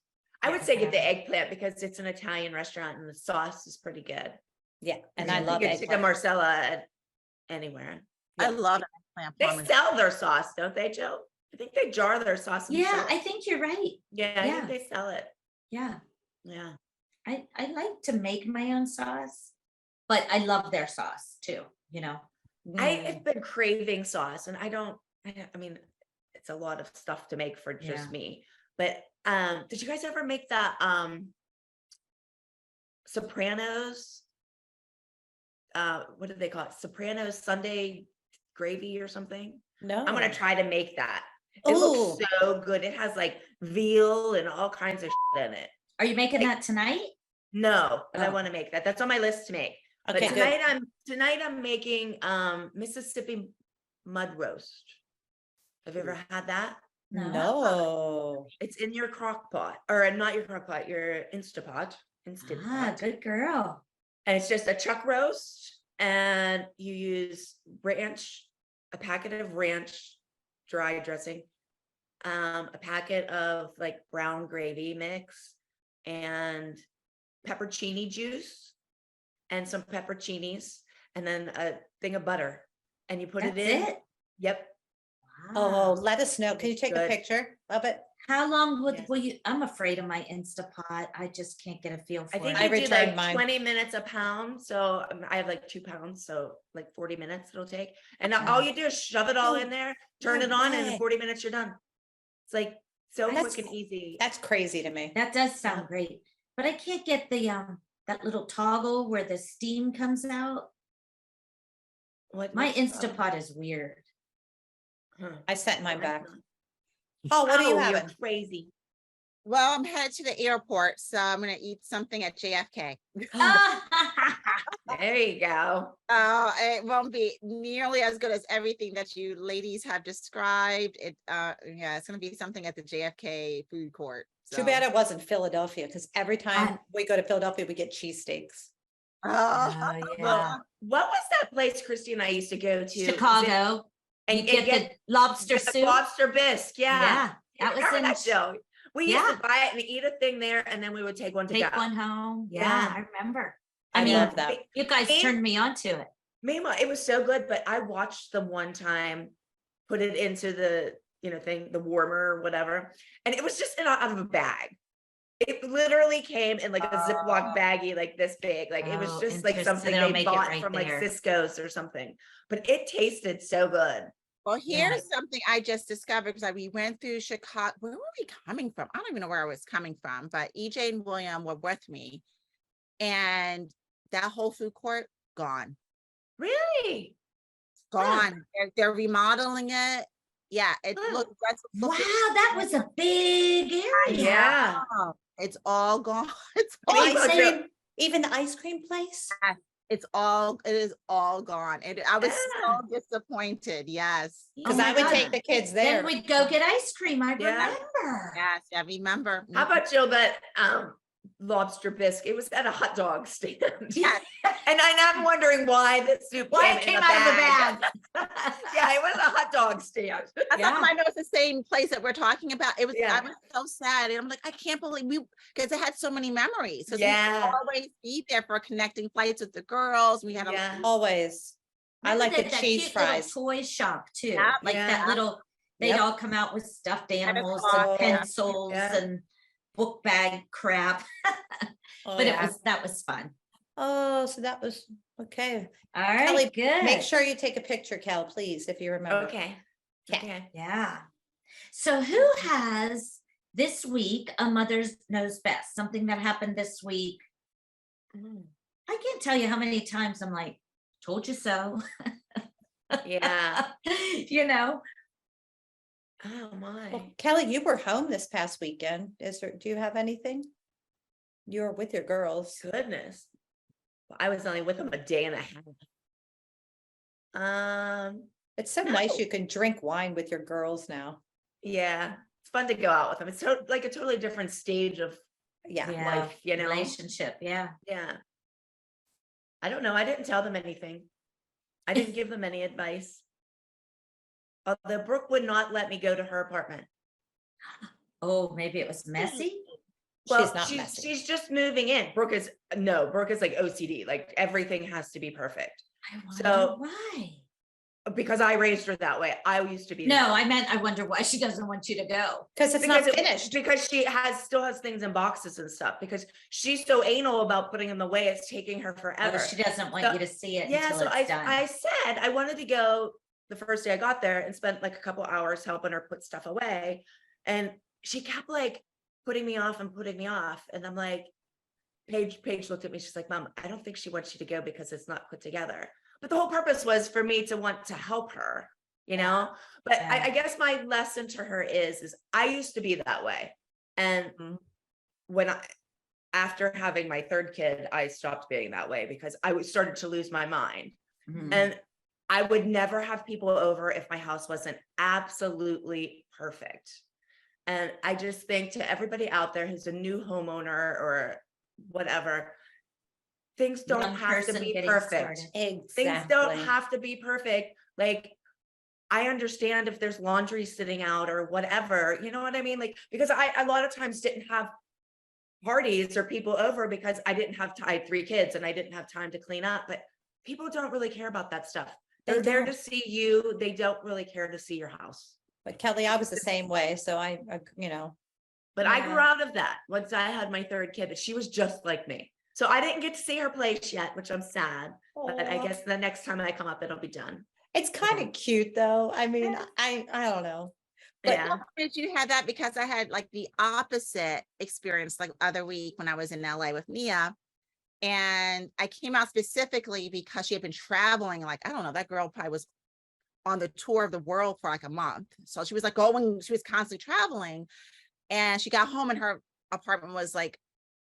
I would say get the eggplant because it's an Italian restaurant and the sauce is pretty good. Yeah, and Yeah, I you love You get chicken eggplant. marsala at anywhere. I love eggplant They parmesan. sell their sauce, don't they, Jill? I think they jar their sauce. and Yeah, sell it. I think you're right. Yeah, I yeah. think they sell it. Yeah. Yeah. I like to make my own sauce, but I love their sauce too, I Mm. have been craving sauce and I mean, it's a lot of stuff to make for just Yeah. me. But did you guys ever make that Sopranos? What do they call it? Sopranos Sunday gravy or something? No. I'm gonna try to make that. It looks Ooh. so good. It has like veal and all kinds of shit in it. Are you making that tonight? No, but I Oh. want to make that. That's on my list to make. But Okay, good. tonight I'm making Mississippi mud roast. Have you ever had that? No. It's in your crock pot, or not your crock pot, your Instapot. Instant Ah, pot. good girl. And it's just a chuck roast, and you use a packet of ranch dry dressing, a packet of like brown gravy mix, and peppercini juice, and some pepperoncinis, and then a thing of butter, and you put That's it in. it? Yep. Oh, Wow. let us know. Can you take a Good. picture of it? How long Yes. will you, I'm afraid of my Instapot. I just can't get a feel for I think it. I you do returned like mine. 20 minutes a pound. So I have like 2 pounds. So like 40 minutes it'll take. And Yeah. all you do is shove it all No, in there, turn no it on, and way. in 40 minutes you're done. It's like so That's- quick and easy. That's crazy to me. That does sound Yeah. great, but I can't get the, that little toggle where the steam comes out. What My what's, Instapot is weird. huh. I sent mine Well, back. that's not- Oh, what are you Oh, having? You're crazy. Well, I'm headed to the airport, so I'm gonna eat something at JFK. There you go. It won't be nearly as good as everything that you ladies have described. Yeah, it's gonna be something at the JFK food court. Too bad it wasn't Philadelphia, because every time I- we go to Philadelphia, we get cheesesteaks. Oh, Oh, Well, yeah. what was that place Christy and I used to go to? Is it- Chicago, and, you get the lobster the soup. lobster bisque. Yeah. Yeah, that was Remember in, that show? We used Yeah. to buy it and eat a thing there, and then we would take one to take go. one home. Yeah, Yeah. I remember. I I mean, love that. you guys Me- turned me on to it. Meanwhile, it was so good, but I watched them one time, put it into the thing, the warmer or whatever, and it was just out of a bag. It literally came in like a Ziploc baggie, like this big. Like it was Oh, just like interesting. something They'll they make it bought right from like there. Cisco's or something. But it tasted so good. well, Yeah. here's something I just discovered because we went through Chicago. Where were we coming from? I don't even know where I was coming from, but EJ and William were with me, and that whole food court gone. Really? Gone. They're remodeling it. Yeah, it Huh. looks. Wow, that was a big area. Yeah. It's all gone. It's And all Think ice about gone. your- cream, even the ice cream place. It is all gone. And I was Yeah. so disappointed. Yes. Because Oh my I would God. take the kids there. Then we'd go get ice cream. I Yeah. remember. Yes, I remember. How about Jill, that lobster bisque? It was at a hot dog stand. Yes. And I'm wondering why the soup Why it came in came a out of the bag. bag. Yeah, it was a hot dog stand. That's Yeah. how I know it's the same place that we're talking about. It was, Yeah. I was so sad. And I'm like, I can't believe because it had so many memories. So Yeah. we always be there for connecting flights with the girls. We had Yeah. Always. I Remember like the that cheese cute little fries. toy shop too. Yeah. Like Yeah. that little, they'd Yep. all come out with stuffed animals Oh, and pencils yeah. and book bag crap. Oh, But yeah. that was fun. Oh, so that was okay. All right, Kelly, good. Make sure you take a picture, Cal, please, if you remember. Okay. Yeah. Okay. Yeah. So who has this week a mother's knows best? Something that happened this week. I can't tell you how many times I'm like, told you so. Yeah. You know, Oh my. Well, Kelly, you were home this past weekend. Do you have anything? You were with your girls. Goodness. Well, I was only with them a day and a half. It's so nice you can drink wine with your girls now. Yeah, it's fun to go out with them. It's like a totally different stage of Yeah. yeah, life, you know? relationship. Yeah. Yeah. I don't know. I didn't tell them anything. I didn't give them any advice. Although Brooke would not let me go to her apartment. Oh, maybe it was messy. Well, She's not messy. she's just moving in. Brooke is like OCD. Like everything has to be perfect. I wonder So- why. Because I raised her that way. I used to be that No, way. I meant I wonder why she doesn't want you to go. Because it's not Because finished. because she still has things in boxes and stuff, because she's so anal about putting them away, it's taking her Oh, forever. she doesn't want So- you to see it Yeah, until so it's done. I said I wanted to go the first day I got there and spent like a couple hours helping her put stuff away. And she kept like putting me off. And I'm like, Paige looked at me, she's like, Mom, I don't think she wants you to go because it's not put together. But the whole purpose was for me to want to help her, you know? But Yeah. I guess my lesson to her is I used to be that way. And when after having my third kid, I stopped being that way because I started to lose my mind. Mhm. And I would never have people over if my house wasn't absolutely perfect. And I just think to everybody out there who's a new homeowner or whatever, things don't Young have to person be getting perfect. started. Exactly. Things don't have to be perfect. Like I understand if there's laundry sitting out or whatever, you know what I mean? Like, because I a lot of times didn't have parties or people over because I didn't have I had 3 kids and I didn't have time to clean up, but people don't really care about that stuff. They They're there to don't. see you. They don't really care to see your house. But Kelly, I was the same way. So you know, But I grew Yeah. out of that once I had my 3rd kid. She was just like me. So I didn't get to see her place yet, which I'm sad. But I Aw. guess the next time I come up, it'll be done. It's kind of cute though. I mean, Yeah. I don't know. But Yeah. Did you have that? Because I had like the opposite experience like other week when I was in LA with Mia. And I came out specifically because she had been traveling. Like, I don't know, that girl probably was on the tour of the world for like a month. So she was like going, she was constantly traveling. And she got home and her apartment was like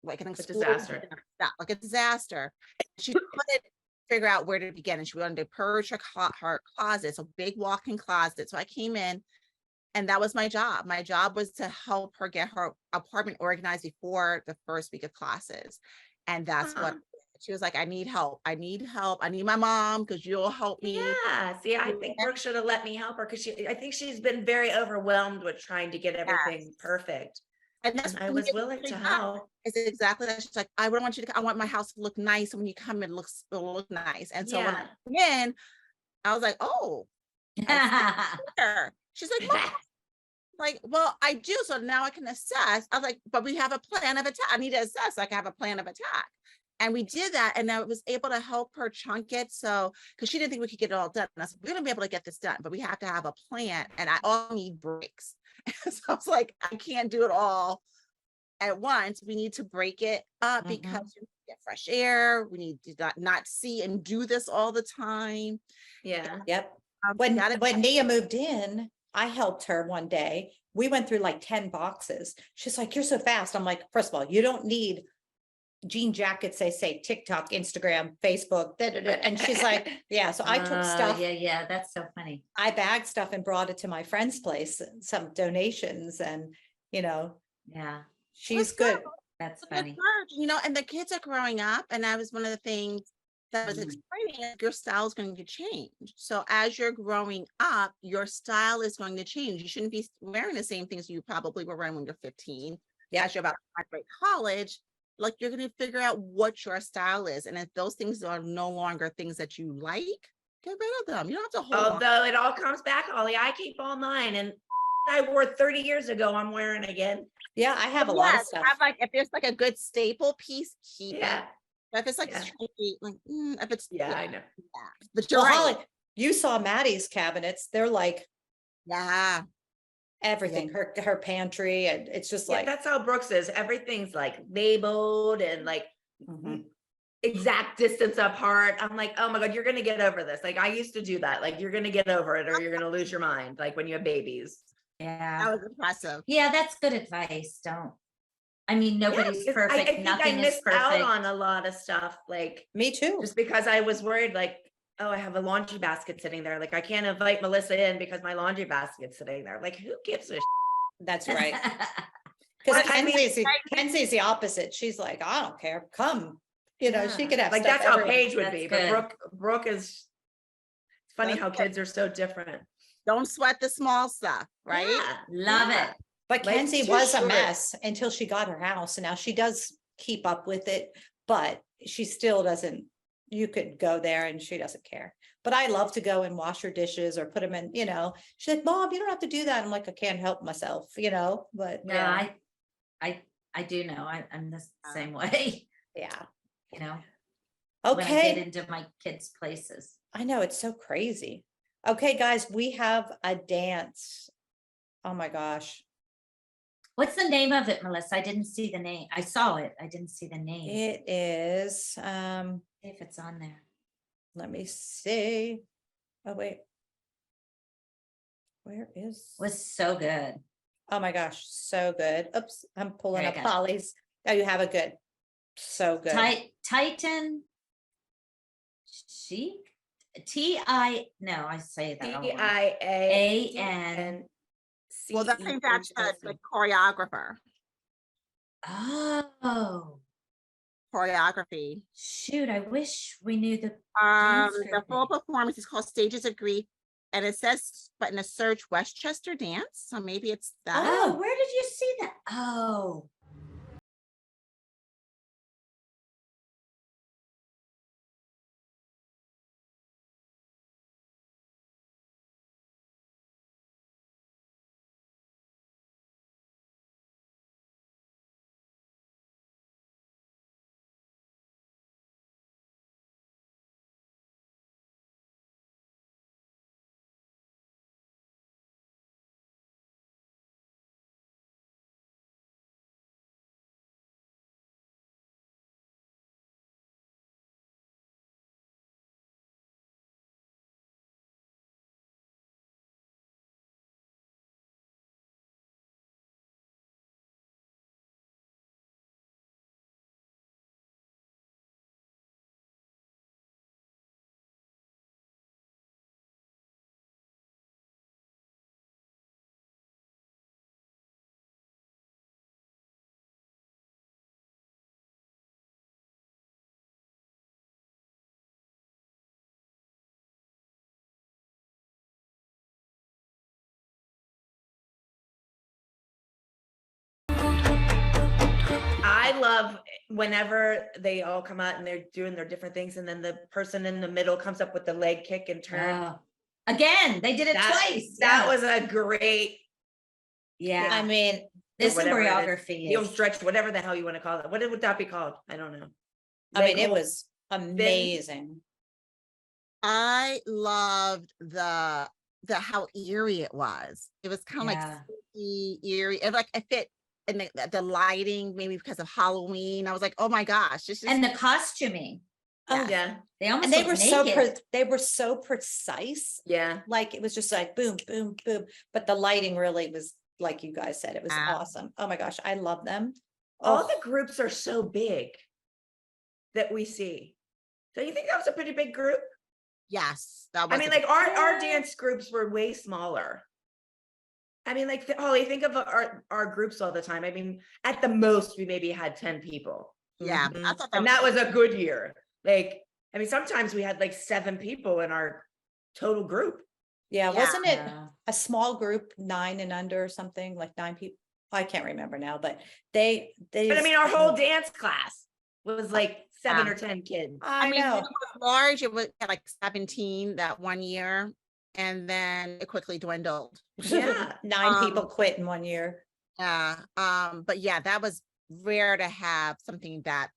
an A explosion, disaster. like a disaster. She couldn't figure out where to begin, and she wanted to purge her closet, so big walk-in closet. So I came in, and that was my job. My job was to help her get her apartment organized before the first week of classes, and that's what she was like. I need help. I need help. I need my mom because you'll help me. Yeah. See, I think Brooke should have let me help her because I think she's been very overwhelmed with trying to get everything perfect. And that's And I when was you willing to get help. It's exactly that. She's like, I wouldn't want you to, I want my house to look nice. And when you come, it'll look nice. And so when I Yeah. came in, I was like, oh, I see her. She's like, Mom, like, well, I do. So now I can assess. I was like, but we have a plan of attack. I need to assess. So I can have a plan of attack. And we did that. And I was able to help her chunk it. So, because she didn't think we could get it all done. And I said, we're going to be able to get this done, but we have to have a plan. And I all need breaks. So I was like, I can't do it all at once. We need to break it up because you get fresh air. We need to not see and do this all the time. Yeah. yep. We When gotta- Nia moved in, I helped her one day. We went through like 10 boxes. She's like, you're so fast. I'm like, first of all, you don't need jean jackets. They say TikTok, Instagram, Facebook, and she's like, yeah. So I took stuff. Yeah, that's so funny. I bagged stuff and brought it to my friend's place, some donations, and you know, Yeah, she's good. that's It's funny. hard, you know, and the kids are growing up, and that was one of the things that was exciting. Your style is going to change. So as you're growing up, your style is going to change. You shouldn't be wearing the same things you probably were wearing when you're 15. Yeah. As you're about to graduate college, like you're going to figure out what your style is, and if those things are no longer things that you like, get rid of them. You don't have to hold on. Although it all comes back, Ollie, I keep all mine, and I wore 30 years ago. I'm wearing again. Yeah, I have a lot of Yes, stuff. have like if there's like a good staple piece, keep Yeah. it. But if it's like Yeah. trendy, like if it's Yeah, I know. yeah. But you're Well, right. Holly, you saw Maddie's cabinets. They're like Yeah. everything. Her pantry, and it's just Yeah, like that's how Brooks is. Everything's like labeled and like mhm. exact distance apart. I'm like, oh my God, you're gonna get over this. Like I used to do that. Like you're gonna get over it or you're gonna lose your mind, like when you have babies. Yeah, That was impressive. yeah, that's good advice. Don't. I mean, nobody's Yeah, 'cause perfect. I think Nothing I is missed out perfect. on a lot of stuff, like Me too. just because I was worried, like, oh, I have a laundry basket sitting there. Like I can't invite Melissa in because my laundry basket's sitting there. Like who gives a That's right. Because I mean, Kenzie's the opposite. She's like, I don't care. Come. You know, she Yeah. could have like stuff that's how everywhere. Paige would That's be, good. but Brooke is it's funny That's how good. kids are so different. Don't sweat the small stuff, right? Yeah, Love yeah. it. But Life's Kenzie too was a short. mess until she got her house, and now she does keep up with it, but she still doesn't. You could go there and she doesn't care. But I love to go and wash her dishes or put them in, you know. She's like, Mom, you don't have to do that. I'm like, I can't help myself, you know, but No, yeah. I do know. I'm the same way, Yeah. you know, when I get Okay. into my kids' places. I know, it's so crazy. Okay, guys, we have a dance. Oh my gosh. What's the name of it, Melissa? I didn't see the name. I saw it. I didn't see the name. It is, See if it's on there. let me see. Oh, wait. Where is? Was so good. Oh my gosh, so good. Oops, I'm pulling There up you go. Polly's. Oh, you have a good. So good. Titan Chic no, I say that all wrong. TIAN. Well, I think that's the choreographer. Oh, Choreography. shoot. I wish we knew the The Dance full for performance is called Stages of Grief and it says, but in a search, Westchester dance. So maybe it's that. Oh, where did you see that? Oh, I love whenever they all come out and they're doing their different things, and then the person in the middle comes up with the leg kick and turn. oh. Again, they did it twice. That Yeah. was a great, Yeah. I mean, This whatever it is. choreography heel is. stretch, whatever the hell you want to call it. What would that be called? I don't know. I mean, Leg it hold. was amazing. I loved the how eerie it was. It was kind of Yeah. like spooky, eerie, and like I fit and the lighting, maybe because of Halloween. I was like, oh my gosh, this is And the costuming. Oh, Yeah, They almost And they look were so naked. they were so precise. yeah. Like it was just like boom, boom, boom. But the lighting really was, like you guys said, it was Wow. awesome. Oh my gosh, I love them. All Oh, the groups are so big that we see. So you think that was a pretty big group? yes, that I was. mean, a- like our dance groups were way smaller. I mean, like Holly, think of our groups all the time. I mean, at the most, we maybe had 10 people, yeah, Mhm. I thought and that was a good year. Like, I mean, sometimes we had like 7 people in our total group. yeah, Yeah. wasn't it Yeah. a small group, 9 and under or something, like 9 people? I can't remember now, but they But I mean, our whole dance class was like 7 Yeah. or 10 kids. I mean, when know. it was large, it was at like 17 that one year, and then it quickly dwindled. Yeah. 9 people Um, quit in 1 year. Yeah, but yeah, that was rare to have something that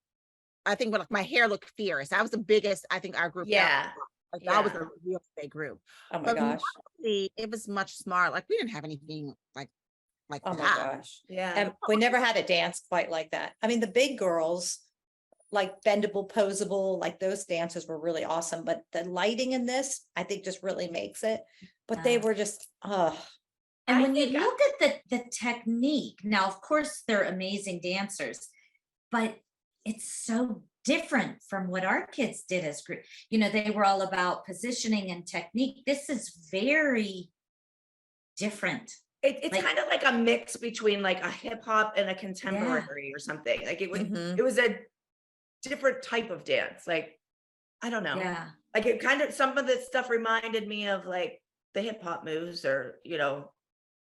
I think when like my hair looked fierce. That was the biggest I think our group ever. Yeah. Like that was Yeah. a real big group. Oh my But gosh. mostly, it was much smaller. Like we didn't have anything like Oh my that. gosh. Yeah. And we never had a dance quite like that. I mean, the big girls, like bendable, posable, like those dances were really awesome. But the lighting in this, I think just really makes it. But they Yeah. were just, And I when you think I- look at the technique, now, of course, they're amazing dancers, but it's so different from what our kids did as group. You know, they were all about positioning and technique. This is very different. It's Like- kind of like a mix between like a hip hop and a contemporary or something. Like Mhm. it was a different type of dance. Like, I don't know. Yeah. Like it kind of, some of the stuff reminded me of like the hip hop moves or,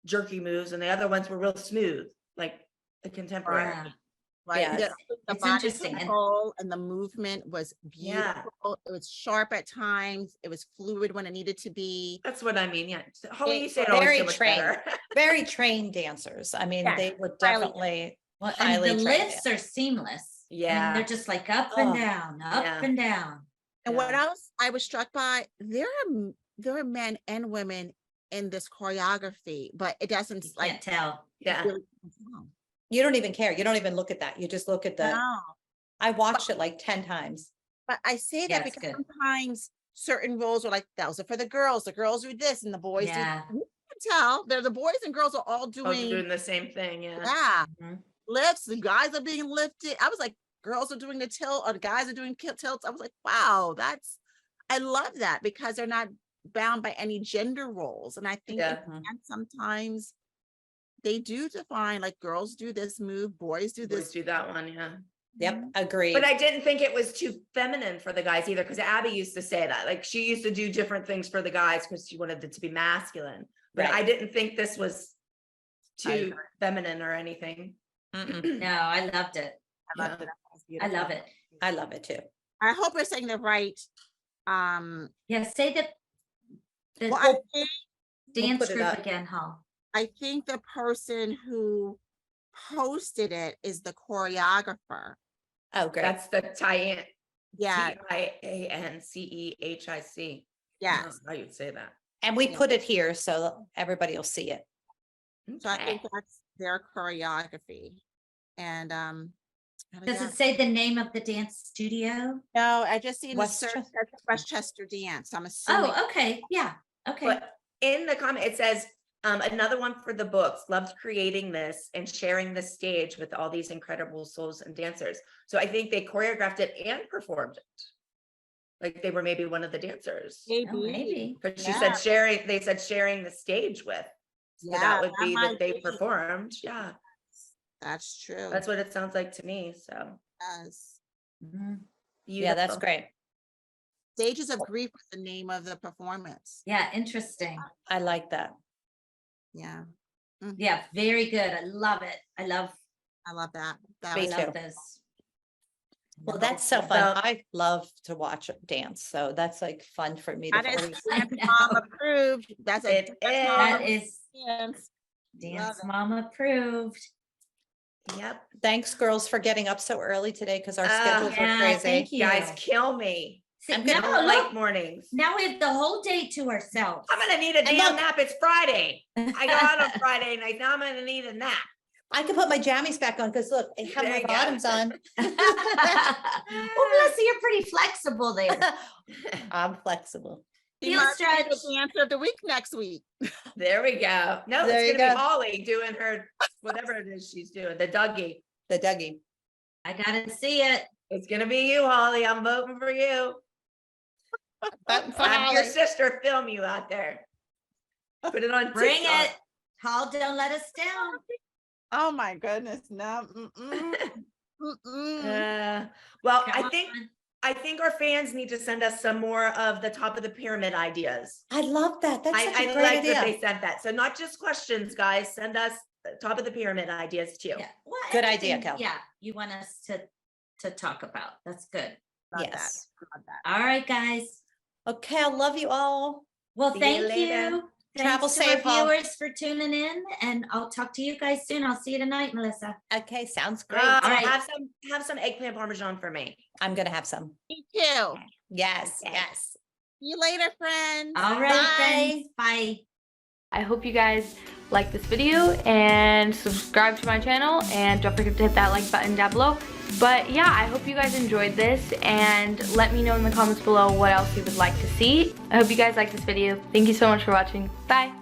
jerky moves, and the other ones were real smooth, like the contemporary. Yeah. Right. Yes. The It's body interesting, and- control and the movement was Yeah. beautiful. It was sharp at times. It was fluid when it needed to be. That's what I mean. Yeah. Holly, They you say it were always very so much trained. better. very trained dancers. I mean, Yes, they were highly definitely Well, and highly the trained. lifts are seamless. I mean, Yeah. they're just like up and Oh, down, up yeah. and down. And what Yeah. else I was struck by, there are men and women in this choreography, but it doesn't You like can't tell. Yeah. really no. You don't even care. You don't even look at that. You just look at the, No. I watched it like 10 times. But I say Yeah, that it's because good. sometimes certain roles are like those are for the girls. The girls do this and the boys Yeah. do. You can tell they're the boys and girls are all All doing doing the same thing. Yeah. yeah Mhm. lifts. The guys are being lifted. I was like, girls are doing the tilt or the guys are doing tilts. I was like, wow, I love that because they're not bound by any gender roles. And I think Yeah. Mhm. and sometimes they do define like girls do this move, boys do Boys this. do that one. Yeah. Yep, agreed. But I didn't think it was too feminine for the guys either, because Abby used to say that. Like she used to do different things for the guys because she wanted it to be masculine. But Right. I didn't think this was I too agree. feminine or anything. No, I loved it. I loved Yeah. it. That was I beautiful. love it. I love it too. I hope we're saying the right, Yeah, say the well, I think, dance put it group up. again, Hall. I think the person who posted it is the choreographer. Oh, great. That's the tie-in. Yeah, Tiancechic. yes. That's how you'd say that. And we Yeah. put it here so everybody will see it. So I think Okay. that's their choreography. And Does it say the name of the dance studio? no, I just seen the Westchester? search as Westchester Dance. I'm assuming. Oh, okay, yeah, okay. But in the comment, it says, another one for the books, loved creating this and sharing the stage with all these incredible souls and dancers. So I think they choreographed it and performed it. Like they were maybe one of the dancers. Oh, maybe. Because she Yeah. said sharing, they said sharing the stage with. So Yeah, that would that be might that they be. performed. Yeah, That's true. that's what it sounds like to me. So Yes. Mhm. Yeah, that's beautiful. great. Stages of Grief was the name of the performance. Yeah, interesting. I like that. Yeah, Yeah, very good. I love it. I love I love that. That Me was too. this. Well, that's so fun. So- I love to watch dance. So that's like fun for me to That is always. I Dance know. Mom approved. That's a It Dance is. Mom That is dance. Dance it. Mom approved. Yep. Thanks, girls, for getting up so early today because our Ah, schedules were yeah, crazy. thank you. Guys, kill me. See, I'm I gonna- no, don't like look, mornings. now we have the whole day to ourselves. I'm gonna need a damn look- nap. It's Friday. I go out on Friday night. Now I'm gonna need a nap. I can put my jammies back on because look, I have There my you go. bottoms on. Well, Melissa, you're pretty flexible there. I'm flexible. She Heel might be the stretch. Dancer of the week next week. There we go. No, There it's you gonna be go. Holly doing her whatever it is she's doing, the Dougie. The Dougie. I gotta see it. It's gonna be you, Holly. I'm voting for you. Have your sister film you out there. Put it on Bring TikTok. it. Hall, don't let us down. Oh my goodness, no. Well, Come on. I think our fans need to send us some more of the top of the pyramid ideas. I love that. That's such a I great like idea. that they sent that. So not just questions, guys. Send us top of the pyramid ideas too. Yeah. Well, Good idea, anything, Kel. Yeah, you want us to talk about. That's good. Yes. All right, guys. Okay, I love you all. Well, See you thank later. you. Travel Thanks to safe, our Hall. viewers for tuning in, and I'll talk to you guys soon. I'll see you tonight, Melissa. Okay, sounds great. All right. Have some eggplant parmesan for me. I'm gonna have some. Me too. Yes, Okay. yes. See you later, friends. All right, Bye. friends. Bye. I hope you guys like this video and subscribe to my channel, and don't forget to hit that like button down below. But yeah, I hope you guys enjoyed this, and let me know in the comments below what else you would like to see. I hope you guys like this video. Thank you so much for watching. Bye.